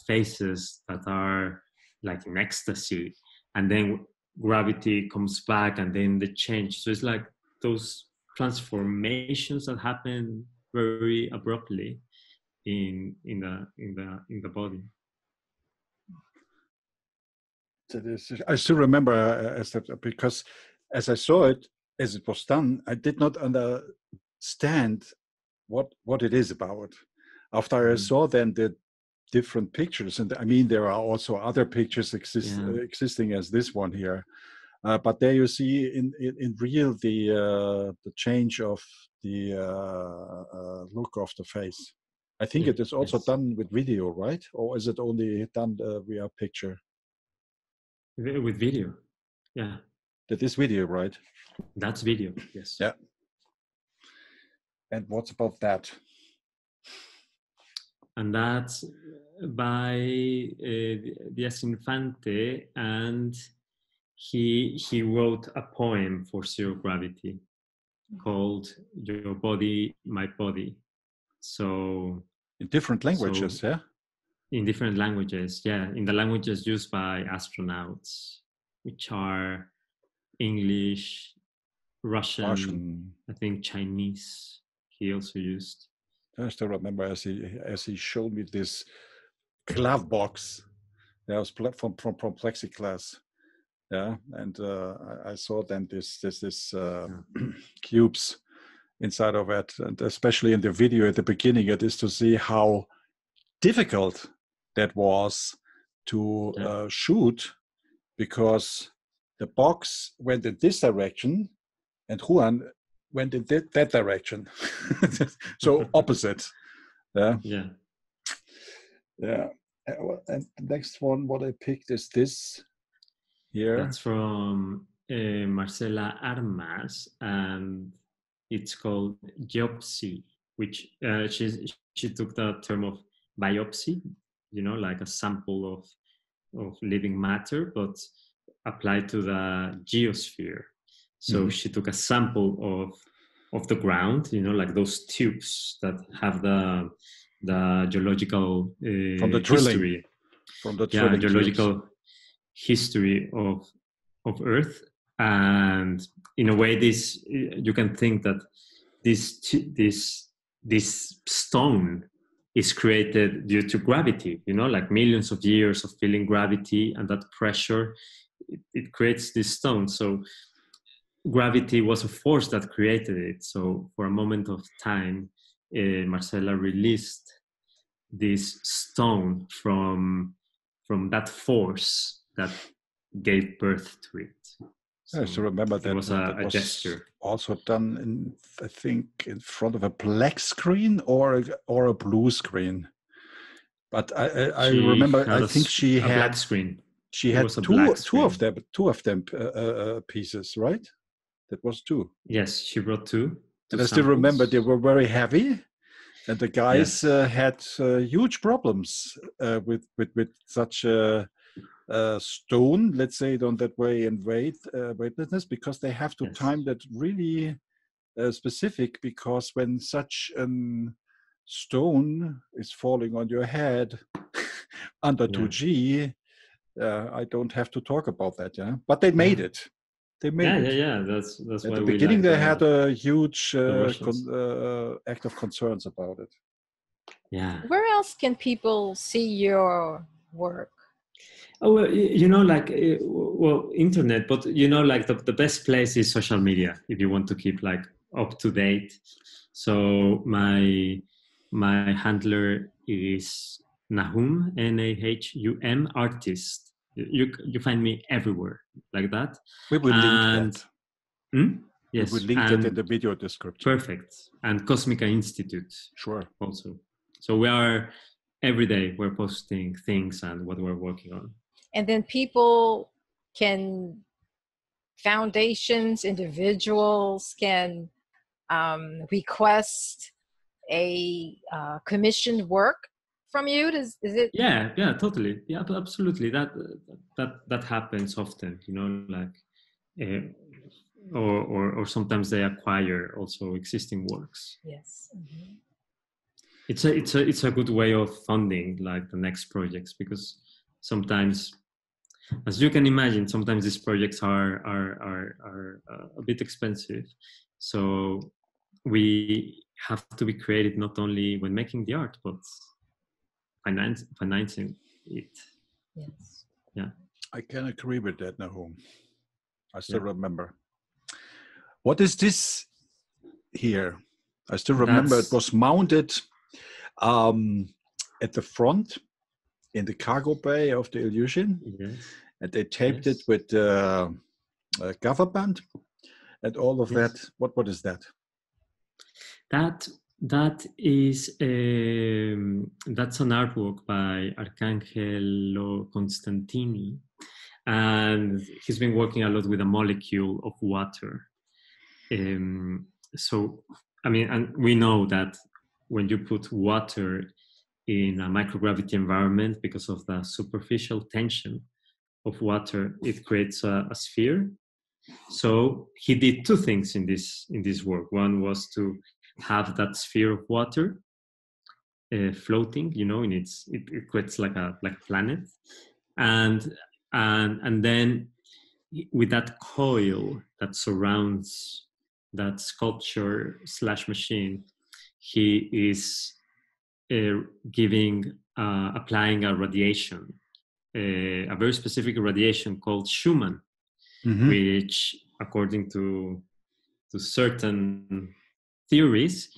faces that are like in ecstasy, and then gravity comes back, and then they change. So it's like those transformations that happen very abruptly in the body. I still remember because as I saw it, as it was done, I did not understand what it is about. After I saw then the different pictures, and I mean there are also other pictures existing as this one here, but there you see in real the change of the look of the face. I think it is also done with video, right? Or is it only done via picture? With video, yeah. That is video, right? That's video, yes. Yeah. And what's about that? And that's Díaz Infante, and he wrote a poem for zero gravity called "Your Body, My Body." So in different languages, yeah. In different languages, yeah, in the languages used by astronauts, which are English, Russian, I think Chinese. He also used. I still remember as he showed me this glove box that was from plexiglass, yeah, and I saw then this cubes inside of it, and especially in the video at the beginning, it is to see how difficult that was to shoot, because the box went in this direction and Juan went in that direction. So opposite. Yeah. And the next one, what I picked is this here. That's from Marcela Armas, and it's called Geopsy, which she took the term of biopsy, like a sample of living matter, but applied to the geosphere. So she took a sample of the ground, like those tubes that have the geological from the history. From the geological tubes. History of Earth. And in a way, this you can think that this stone is created due to gravity, like millions of years of feeling gravity, and that pressure, it creates this stone. So gravity was a force that created it. So for a moment of time, Marcela released this stone from that force that gave birth to it. So I still remember that it was a gesture. Also done in, I think, in front of a black screen or a blue screen. But I remember, I think she had a black screen. She had two of them pieces, right? That was two. Yes, she brought two. And I still remember they were very heavy, and the guys had huge problems with such a stone, let's say it on that way, and weightlessness, because they have to time that really specific, because when such a stone is falling on your head under 2G, I don't have to talk about that, but they made it. They made it. Yeah. That's at why the beginning they had a huge act of concerns about it. Yeah. Where else can people see your work? Oh, well, internet, but the best place is social media if you want to keep up to date. So my handler is Nahum, Nahum artist. You find me everywhere like that. We will link that. Yes, we will link that in the video description. Perfect. And Kosmica Institute. Sure. Also. So we are every day we're posting things and what we're working on. And then people can, foundations, individuals can request a commissioned work from you. Is it? Yeah, totally. Yeah, absolutely. That happens often, or sometimes they acquire also existing works. Yes. Mm-hmm. It's a good way of funding the next projects, because sometimes, as you can imagine, sometimes these projects are a bit expensive. So we have to be creative not only when making the art, but financing it. Yes. Yeah. I can agree with that, Nahum. I still remember. What is this here? I still remember it was mounted at the front in the cargo bay of the Illusion, and they taped it with cover band and all of that. What is that? That is that's an artwork by Arcangelo Constantini, and he's been working a lot with a molecule of water. So I mean, and we know that when you put water in a microgravity environment, because of the superficial tension of water, it creates a sphere. So he did two things in this work. One was to have that sphere of water floating, and it creates like a planet, and then with that coil that surrounds that sculpture / machine, he is applying a radiation, a very specific radiation called Schumann, which, according to certain theories,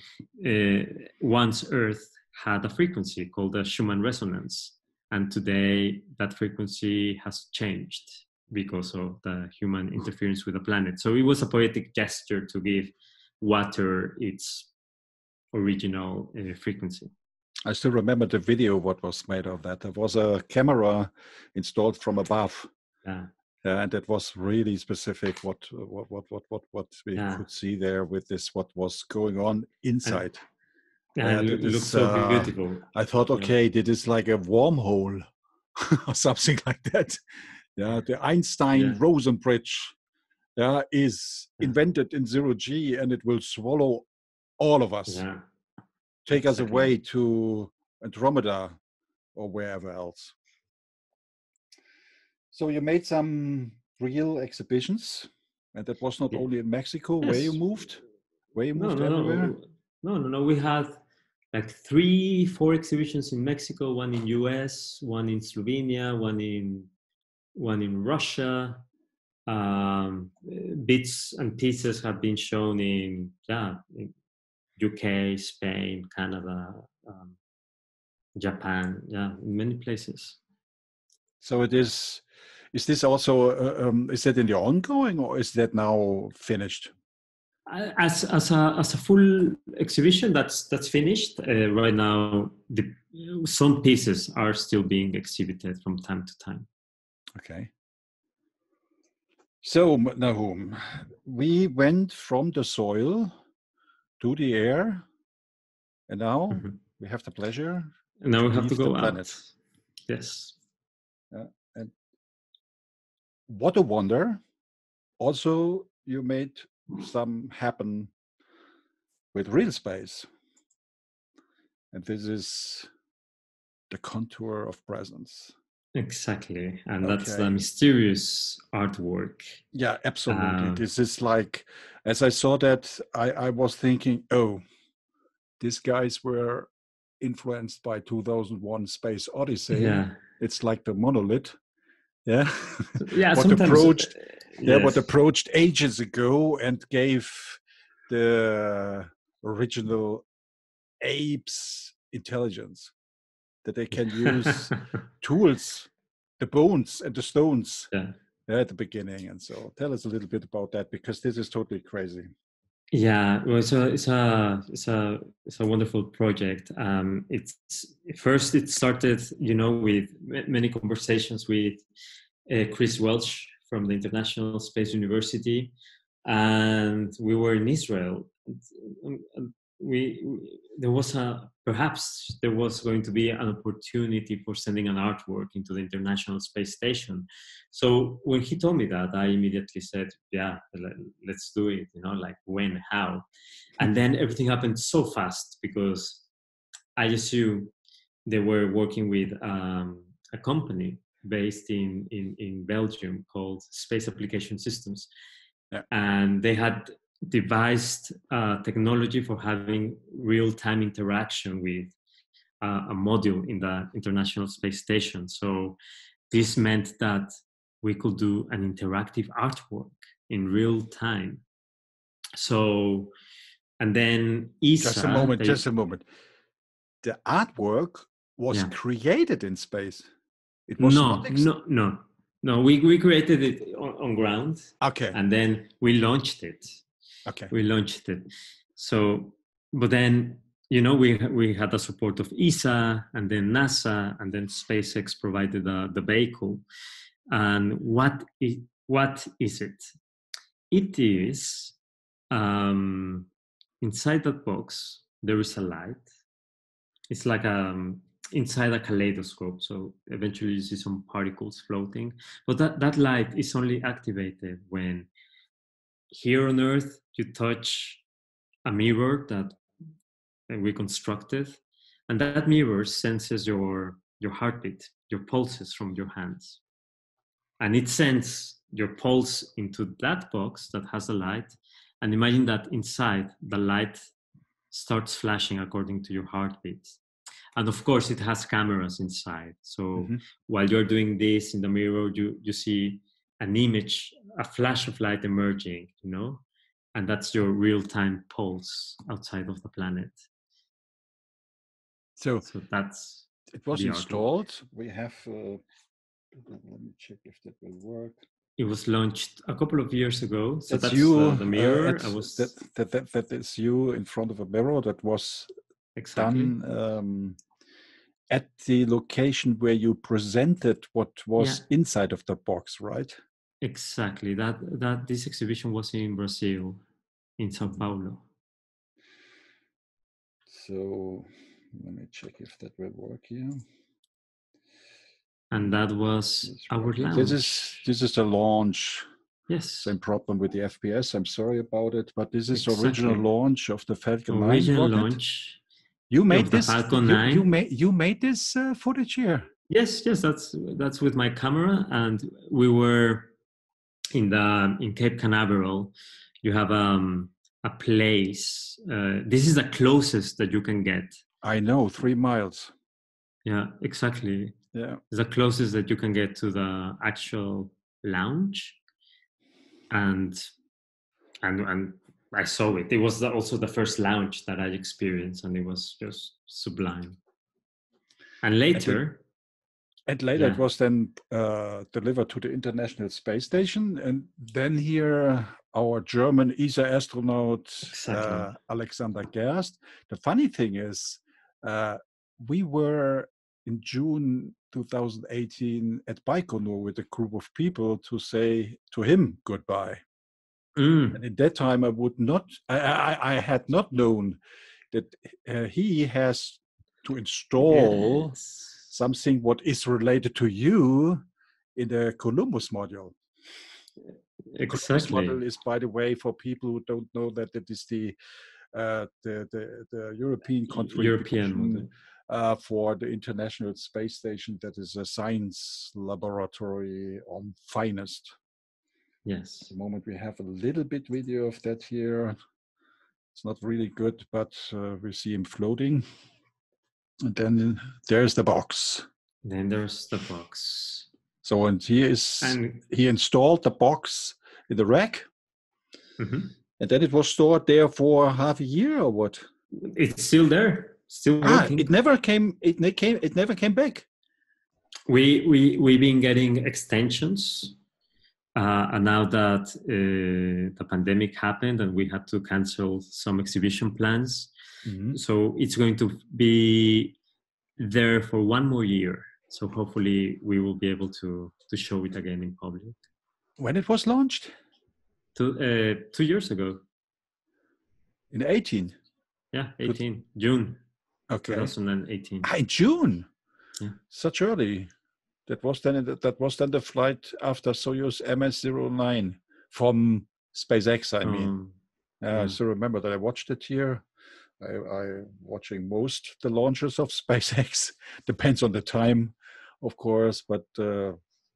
once Earth had a frequency called the Schumann resonance, and today that frequency has changed because of the human interference with the planet. So it was a poetic gesture to give water its original frequency. I still remember the video what was made of that. There was a camera installed from above. Yeah. And it was really specific what we could see there with this, what was going on inside. And it looked so beautiful. I thought, okay, this is like a wormhole or something like that. Yeah, the Einstein-Rosen bridge is invented in 0G, and it will swallow all of us. Yeah. Take us away to Andromeda or wherever else. So you made some real exhibitions, and that was not only in Mexico. Where you moved? Everywhere? No. We had like 3-4 exhibitions in Mexico, one in US, one in Slovenia, one in Russia. Bits and pieces have been shown in UK, Spain, Canada, Japan, in many places. So it is. Is this also? Is that in the ongoing, or is that now finished? As a full exhibition, that's finished right now. Some pieces are still being exhibited from time to time. Okay. So Nahum, we went from the soil to the air, and now we have the pleasure. And now we have to go out. Planet. Yes. And what a wonder! Also, you made some happen with real space, and this is the contour of presence. Exactly, and that's the mysterious artwork. Yeah, absolutely. This is like, as I saw that, I was thinking, oh, these guys were influenced by 2001 Space Odyssey. Yeah. It's like the monolith. Yeah. Yeah. What approached ages ago and gave the original apes intelligence, that they can use tools, the bones and the stones at the beginning. And so tell us a little bit about that, because this is totally crazy. Yeah, well, it's a wonderful project. It started, with many conversations with Chris Welch from the International Space University, and we were in Israel. There was going to be an opportunity for sending an artwork into the International Space Station. So when he told me that, I immediately said, yeah, let's do it, like when, how. And then everything happened so fast, because I assume they were working with a company based in Belgium called Space Application Systems. Yeah. And they had devised technology for having real-time interaction with a module in the International Space Station. So this meant that we could do an interactive artwork in real time. So, and then ESA... Just a moment. The artwork was created in space. It was No, we created it on ground. Okay. And then we launched it. Okay. We launched it. So, but then, we had the support of ESA, and then NASA, and then SpaceX provided the vehicle. And what is it? It is, inside that box, there is a light. It's like inside a kaleidoscope. So eventually you see some particles floating, but that light is only activated when here on Earth you touch a mirror that we constructed, and that mirror senses your heartbeat, your pulses from your hands, and it sends your pulse into that box that has a light. And imagine that inside the light starts flashing according to your heartbeat. And of course, it has cameras inside. So while you're doing this in the mirror, you see an image, a flash of light emerging, you know, and that's your real-time pulse outside of the planet. So that's it was installed. We have. Let me check if that will work. It was launched a couple of years ago. So that's you, the mirror. That is you in front of a mirror that was done at the location where you presented what was inside of the box, right? Exactly. That this exhibition was in Brazil, in Sao Paulo. So let me check if that will work here. And that was our launch. This is the launch. Yes. Same problem with the FPS. I'm sorry about it, but this is original launch of the Falcon 9 original rocket. Launch. You made this. Falcon 9. You made this footage here. Yes. That's with my camera, and we were in Cape Canaveral. You have a place. This is the closest that you can get. I know, 3 miles. Yeah, exactly. Yeah, it's the closest that you can get to the actual lounge, and I saw it. It was also the first lounge that I experienced, and it was just sublime. And later, it was then delivered to the International Space Station, and then here our German ESA astronaut Alexander Gerst. The funny thing is, we were in June 2018 at Baikonur with a group of people to say to him goodbye. And at that time, I had not known that he has to install something what is related to you in the Columbus module. Exactly. Columbus module is, by the way, for people who don't know, that it is the European contribution for the International Space Station. That is a science laboratory on finest. Yes. At the moment we have a little bit video of that here. It's not really good, but we see him floating. And then there's the box. Then there's the box. So, and he installed the box in the rack. And then it was stored there for half a year or what? It's still there, still working. It never came back. We've been getting extensions, and now that the pandemic happened and we had to cancel some exhibition plans, so it's going to be there for 1 more year. So hopefully we will be able to show it again in public. When it was launched? 2 years ago. In 18? Yeah, 18. June. Okay. 2018. In June? Yeah. Such early. That was then the flight after Soyuz MS-09 from SpaceX, I mean. I still remember that I watched it here. I watching most the launches of SpaceX. Depends on the time, of course, but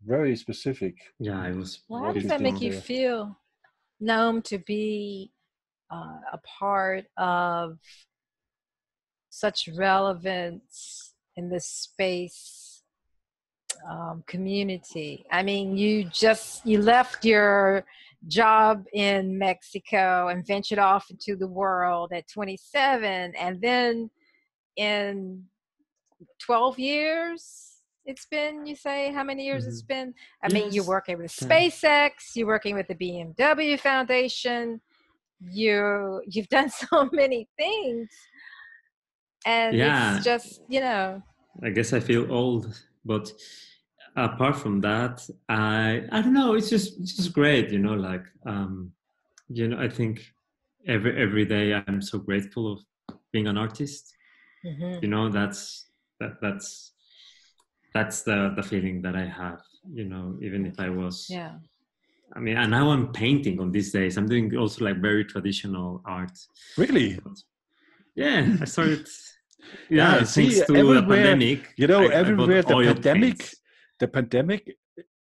very specific. Yeah, it was. Well, how does that make you feel, Nahum, to be a part of such relevance in the space community? I mean, you left your job in Mexico and ventured off into the world at 27, and then in 12 years it's been, you say, how many years it's been? I mean, you're working with SpaceX, you're working with the BMW Foundation, you've done so many things, and it's just, I guess I feel old, but apart from that, I don't know, it's just great, like I think every day I'm so grateful of being an artist. That's that's the feeling that I have, you know, even if I was, Yeah. I mean, and now I'm painting on these days. I'm doing also like very traditional art. Really? But yeah, I started, Yeah, I thanks see to the everywhere, pandemic, you know, I bought everywhere oil paints. the pandemic,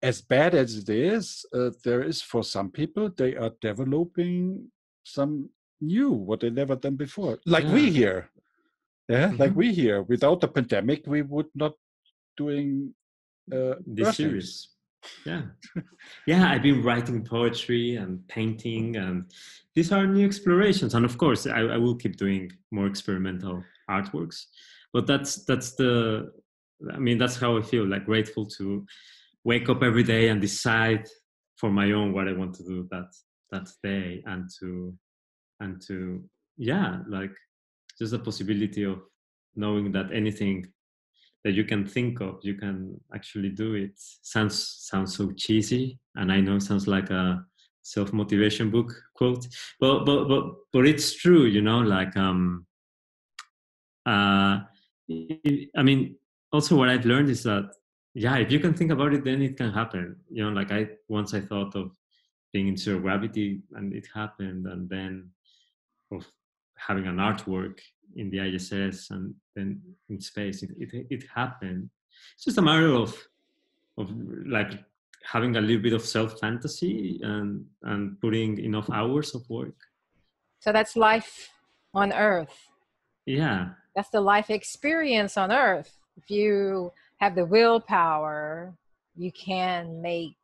as bad as it is, there is for some people, they are developing some new, what they never done before. Like we Yeah. here. Yeah, like Mhm. we here. Without the pandemic, we would not doing This Earthlings. series. Yeah. Yeah, I've been writing poetry and painting, and these are new explorations. And of course, I will keep doing more experimental artworks. But that's the, I mean, that's how I feel, like grateful to wake up every day and decide for my own what I want to do that day, and to yeah, like just the possibility of knowing that anything that you can think of, you can actually do it. Sounds so cheesy, and I know it sounds like a self-motivation book quote, but it's true, you know. Like I mean, also what I've learned is that yeah, if you can think about it, then it can happen. You know, like I thought of being in zero gravity, and it happened, and then of having an artwork in the ISS, and then in space, it happened. It's just a matter of like having a little bit of self fantasy and putting enough hours of work. So that's life on Earth. Yeah. That's the life experience on Earth. If you have the willpower, you can make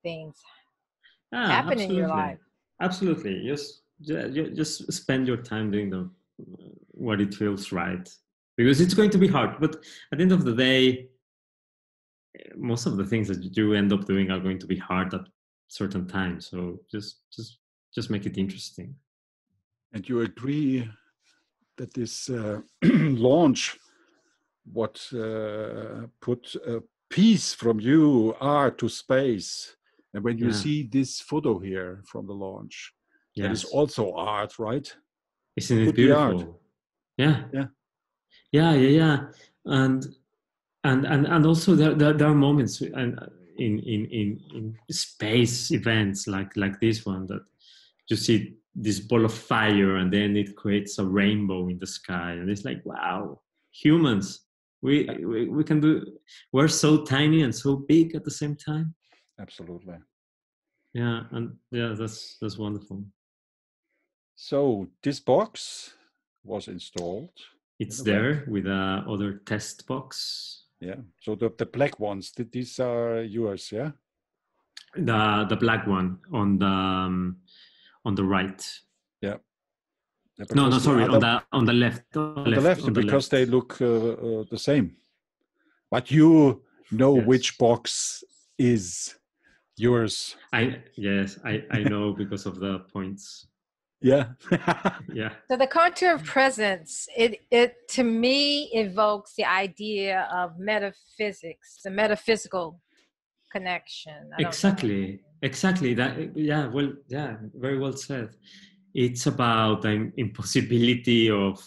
things Ah, happen in your absolutely. life. Absolutely. Just spend your time doing what it feels right, because it's going to be hard. But at the end of the day, most of the things that you end up doing are going to be hard at certain times. So just make it interesting. And you agree that this launch, what put peace from you, art to space. And when you see this photo here from the launch, that is Yes. also art, right? Isn't it Could be art. beautiful? Yeah. Yeah. Yeah. And also there are moments in space events like this one, that you see this ball of fire, and then it creates a rainbow in the sky, and it's like, wow, humans, we can do, we're so tiny and so big at the same time. Absolutely. Yeah, and yeah, that's wonderful. So this box was installed. It's there with a other test box. Yeah. So the black ones, these are yours, yeah? The black one on the right. Yeah. No, sorry, other, on the left. on the left, because they look the same. But you know which box is yours. I know because of the points. Yeah. Yeah. So the contour of presence, it to me evokes the idea of metaphysics, the metaphysical connection. Exactly. That. Yeah. Well. Yeah. Very well said. It's about the impossibility of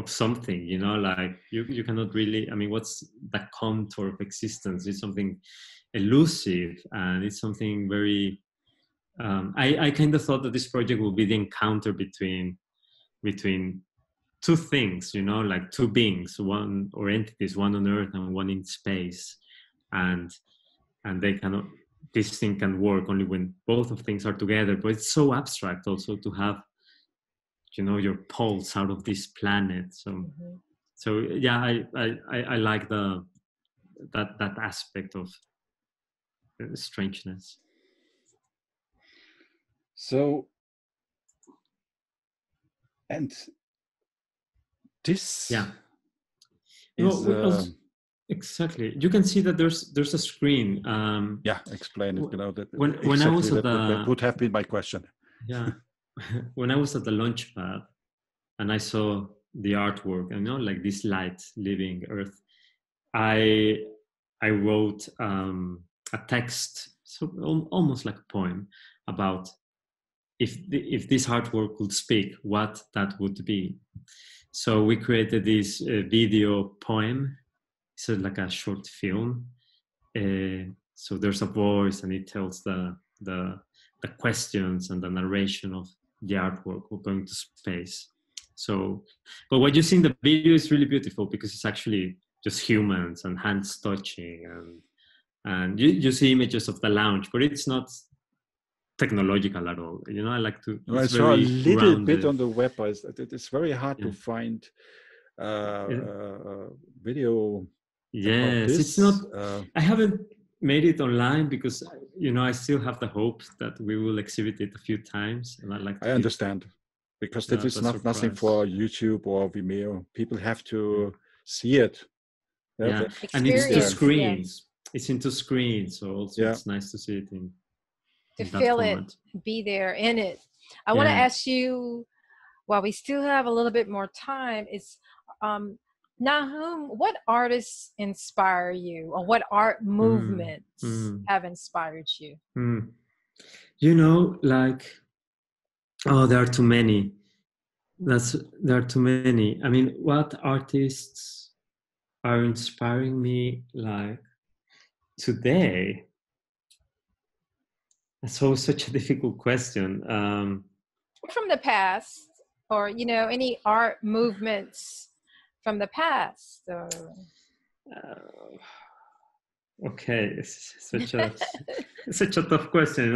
something. You know, like you cannot really. I mean, what's the contour of existence? It's something elusive, and it's something very. I kind of thought that this project would be the encounter between two things, you know, like two beings, one, or entities, one on Earth and one in space, and they cannot. This thing can work only when both of things are together. But it's so abstract also to have, you know, your pulse out of this planet. So yeah, I like that aspect of strangeness. So, and this is exactly. You can see that there's a screen. Yeah, explain it. You know that when I was at that would have been my question. Yeah, when I was at the launch pad and I saw the artwork, you know, like this light leaving Earth, I wrote a text, so almost like a poem, about if this artwork could speak, what that would be. So we created this video poem. It's like a short film. So there's a voice, and it tells the questions and the narration of the artwork. We're going to space. So, but what you see in the video is really beautiful because it's actually just humans and hands touching, and you see images of the lounge, but it's not technological at all. You know, I like to. I saw a little bit on the web. It's very hard to find video. Yes, it's not. I haven't made it online because I still have the hope that we will exhibit it a few times, and I like. I understand, because that is nothing for YouTube or Vimeo. People have to see it. Yeah, and it's into screens. Yeah. It's into screens, so also it's nice to see it to feel it, be there in it. I want to ask you, while we still have a little bit more time, is Nahum, what artists inspire you, or what art movements have inspired you? There are too many. There are too many. I mean, what artists are inspiring me like today? That's always such a difficult question. From the past, or any art movements from the past, or okay, it's such a tough question.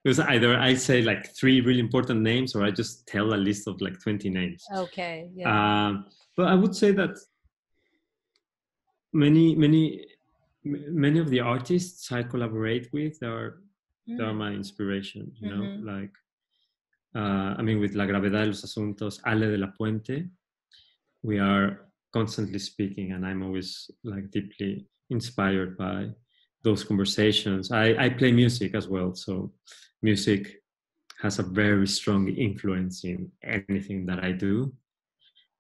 Because either I say like 3 really important names, or I just tell a list of like 20 names. Okay, yeah. But I would say that many of the artists I collaborate with are my inspiration. With La Gravedad, Los Asuntos, Ale de la Puente, we are constantly speaking, and I'm always like deeply inspired by those conversations. I play music as well, so music has a very strong influence in anything that I do.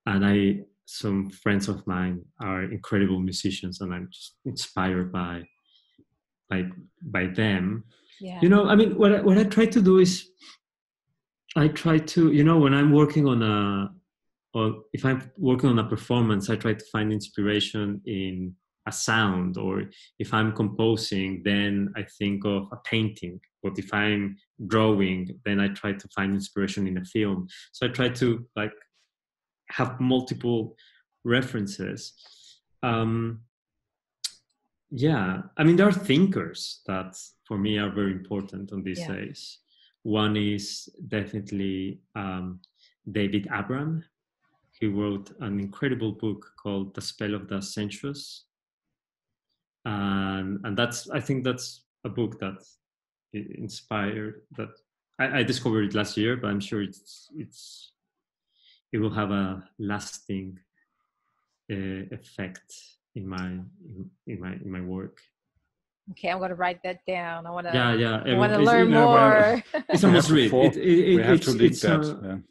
And some friends of mine are incredible musicians, and I'm just inspired by them. Yeah. What I try to do is I try to, when I'm working if I'm working on a performance, I try to find inspiration in a sound, or if I'm composing, then I think of a painting. But if I'm drawing, then I try to find inspiration in a film. So I try to have multiple references. There are thinkers that for me are very important on these days. One is definitely David Abram. He wrote an incredible book called The Spell of the Sensuous. And I think that's a book that inspired, that I discovered it last year, but I'm sure it will have a lasting effect in my work. Okay, I'm going to write that down. I want to. I want to learn more. It's a must read. We have to link that.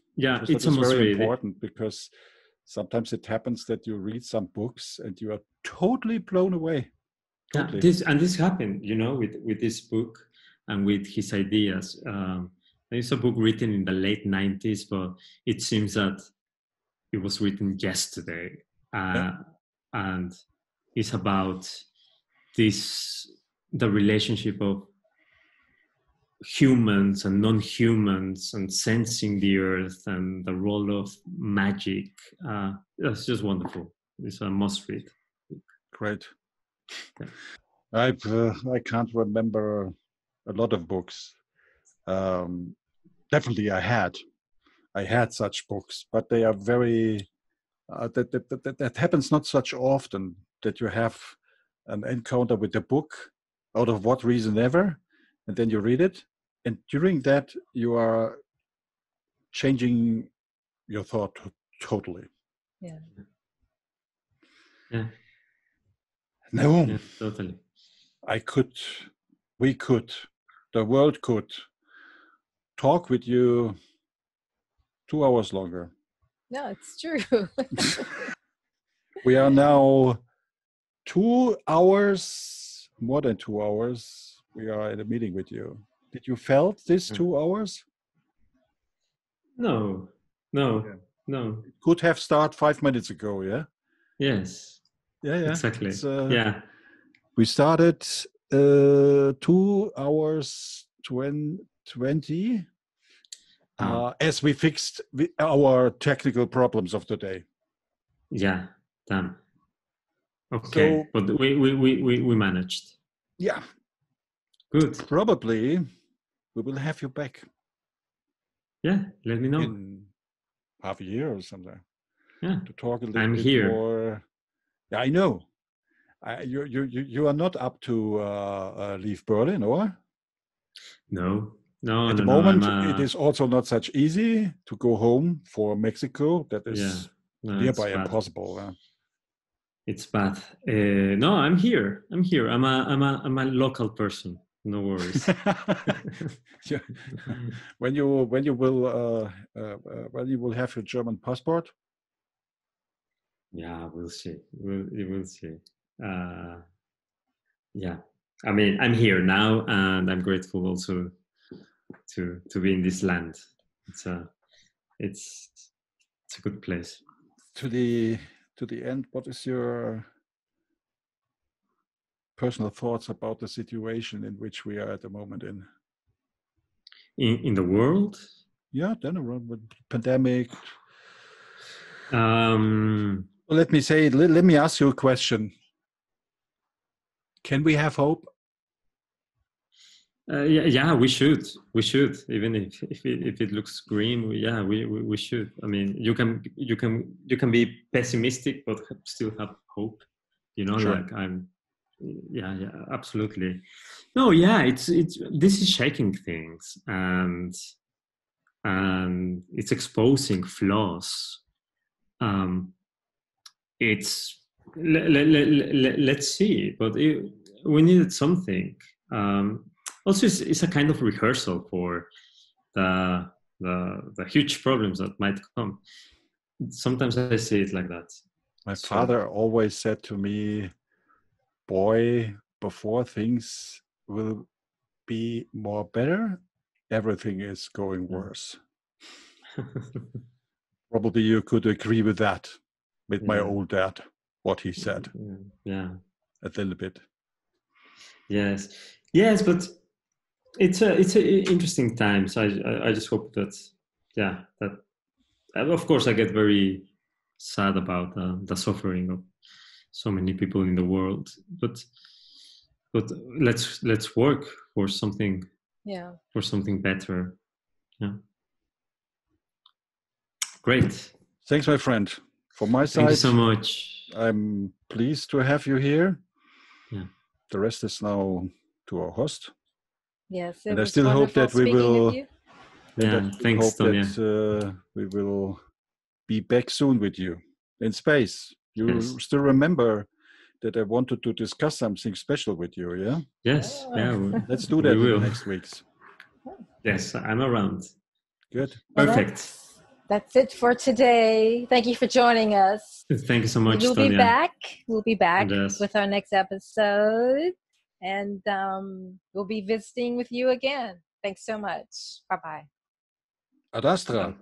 It's a must very read. important, because sometimes it happens that you read some books and you are totally blown away. Totally. This happened, with this book and with his ideas. It's a book written in the late 90s, but it seems that it was written yesterday. And it's about the relationship of humans and non-humans, and sensing the earth, and the role of magic. That's just wonderful. It's a must read. Great. Yeah. I can't remember a lot of books. Definitely I had such books, but they are very that happens not such often, that you have an encounter with a book out of what reason ever, and then you read it, and during that you are changing your thought totally. Yeah. No. Yeah, totally. The world could talk with you 2 hours longer. No, it's true. We are now 2 hours, more than 2 hours. We are at a meeting with you. Did you felt this 2 hours? No. No. Could have started 5 minutes ago, yeah? Yes. Yeah. Exactly. It's, yeah. We started 2 hours 20 as we fixed our technical problems of the day. Yeah. Damn. Okay. So, but we managed. Yeah. Good. Probably we will have you back. Yeah. Let me know. In half a year or something. Yeah. To talk a little I'm bit here. more. Yeah, I know. You are not up to leave Berlin, or? No. At the No. moment, it is also not such easy to go home for Mexico. That is nearby impossible. It's bad. No, I'm here. I'm a local person. No worries. Yeah. When you will have your German passport? Yeah, we'll see. We'll see. Yeah, I mean, I'm here now, and I'm grateful also to be in this land. It's a good place. To the end, what is your personal thoughts about the situation in which we are at the moment In the world? Yeah, then around with pandemic. Um, Let me say, let me ask you a question. Can we have hope? yeah, we should. Even if it looks grim, we should. I mean, you can be pessimistic, but still have hope. Sure. Like yeah, absolutely. No, yeah, it's this is shaking things, and it's exposing flaws. It's let's see, but we needed something. Also, it's a kind of rehearsal for the huge problems that might come. Sometimes I see it like that. My father always said to me, boy, before things will be more better, everything is going worse. Probably you could agree with that, with my old dad, what he said. Yeah. A little bit. Yes, but it's a interesting times. I just hope that that of course I get very sad about the suffering of so many people in the world, but let's work for something better. Yeah, great. Thanks, my friend. From my side, thank you so much. I'm pleased to have you here. Yeah, the rest is now to our host. Yes, and I still hope that we will. Thanks, Tonya. That we will be back soon with you in space. You still remember that I wanted to discuss something special with you, yeah? Yes, yeah. Let's do that in the next weeks. Yes, I'm around. Good. Perfect. That's it for today. Thank you for joining us. Thank you so much, We'll Tonya. be back. We'll be back Andreas. with our next episode. And we'll be visiting with you again. Thanks so much. Bye-bye. Ad Astra.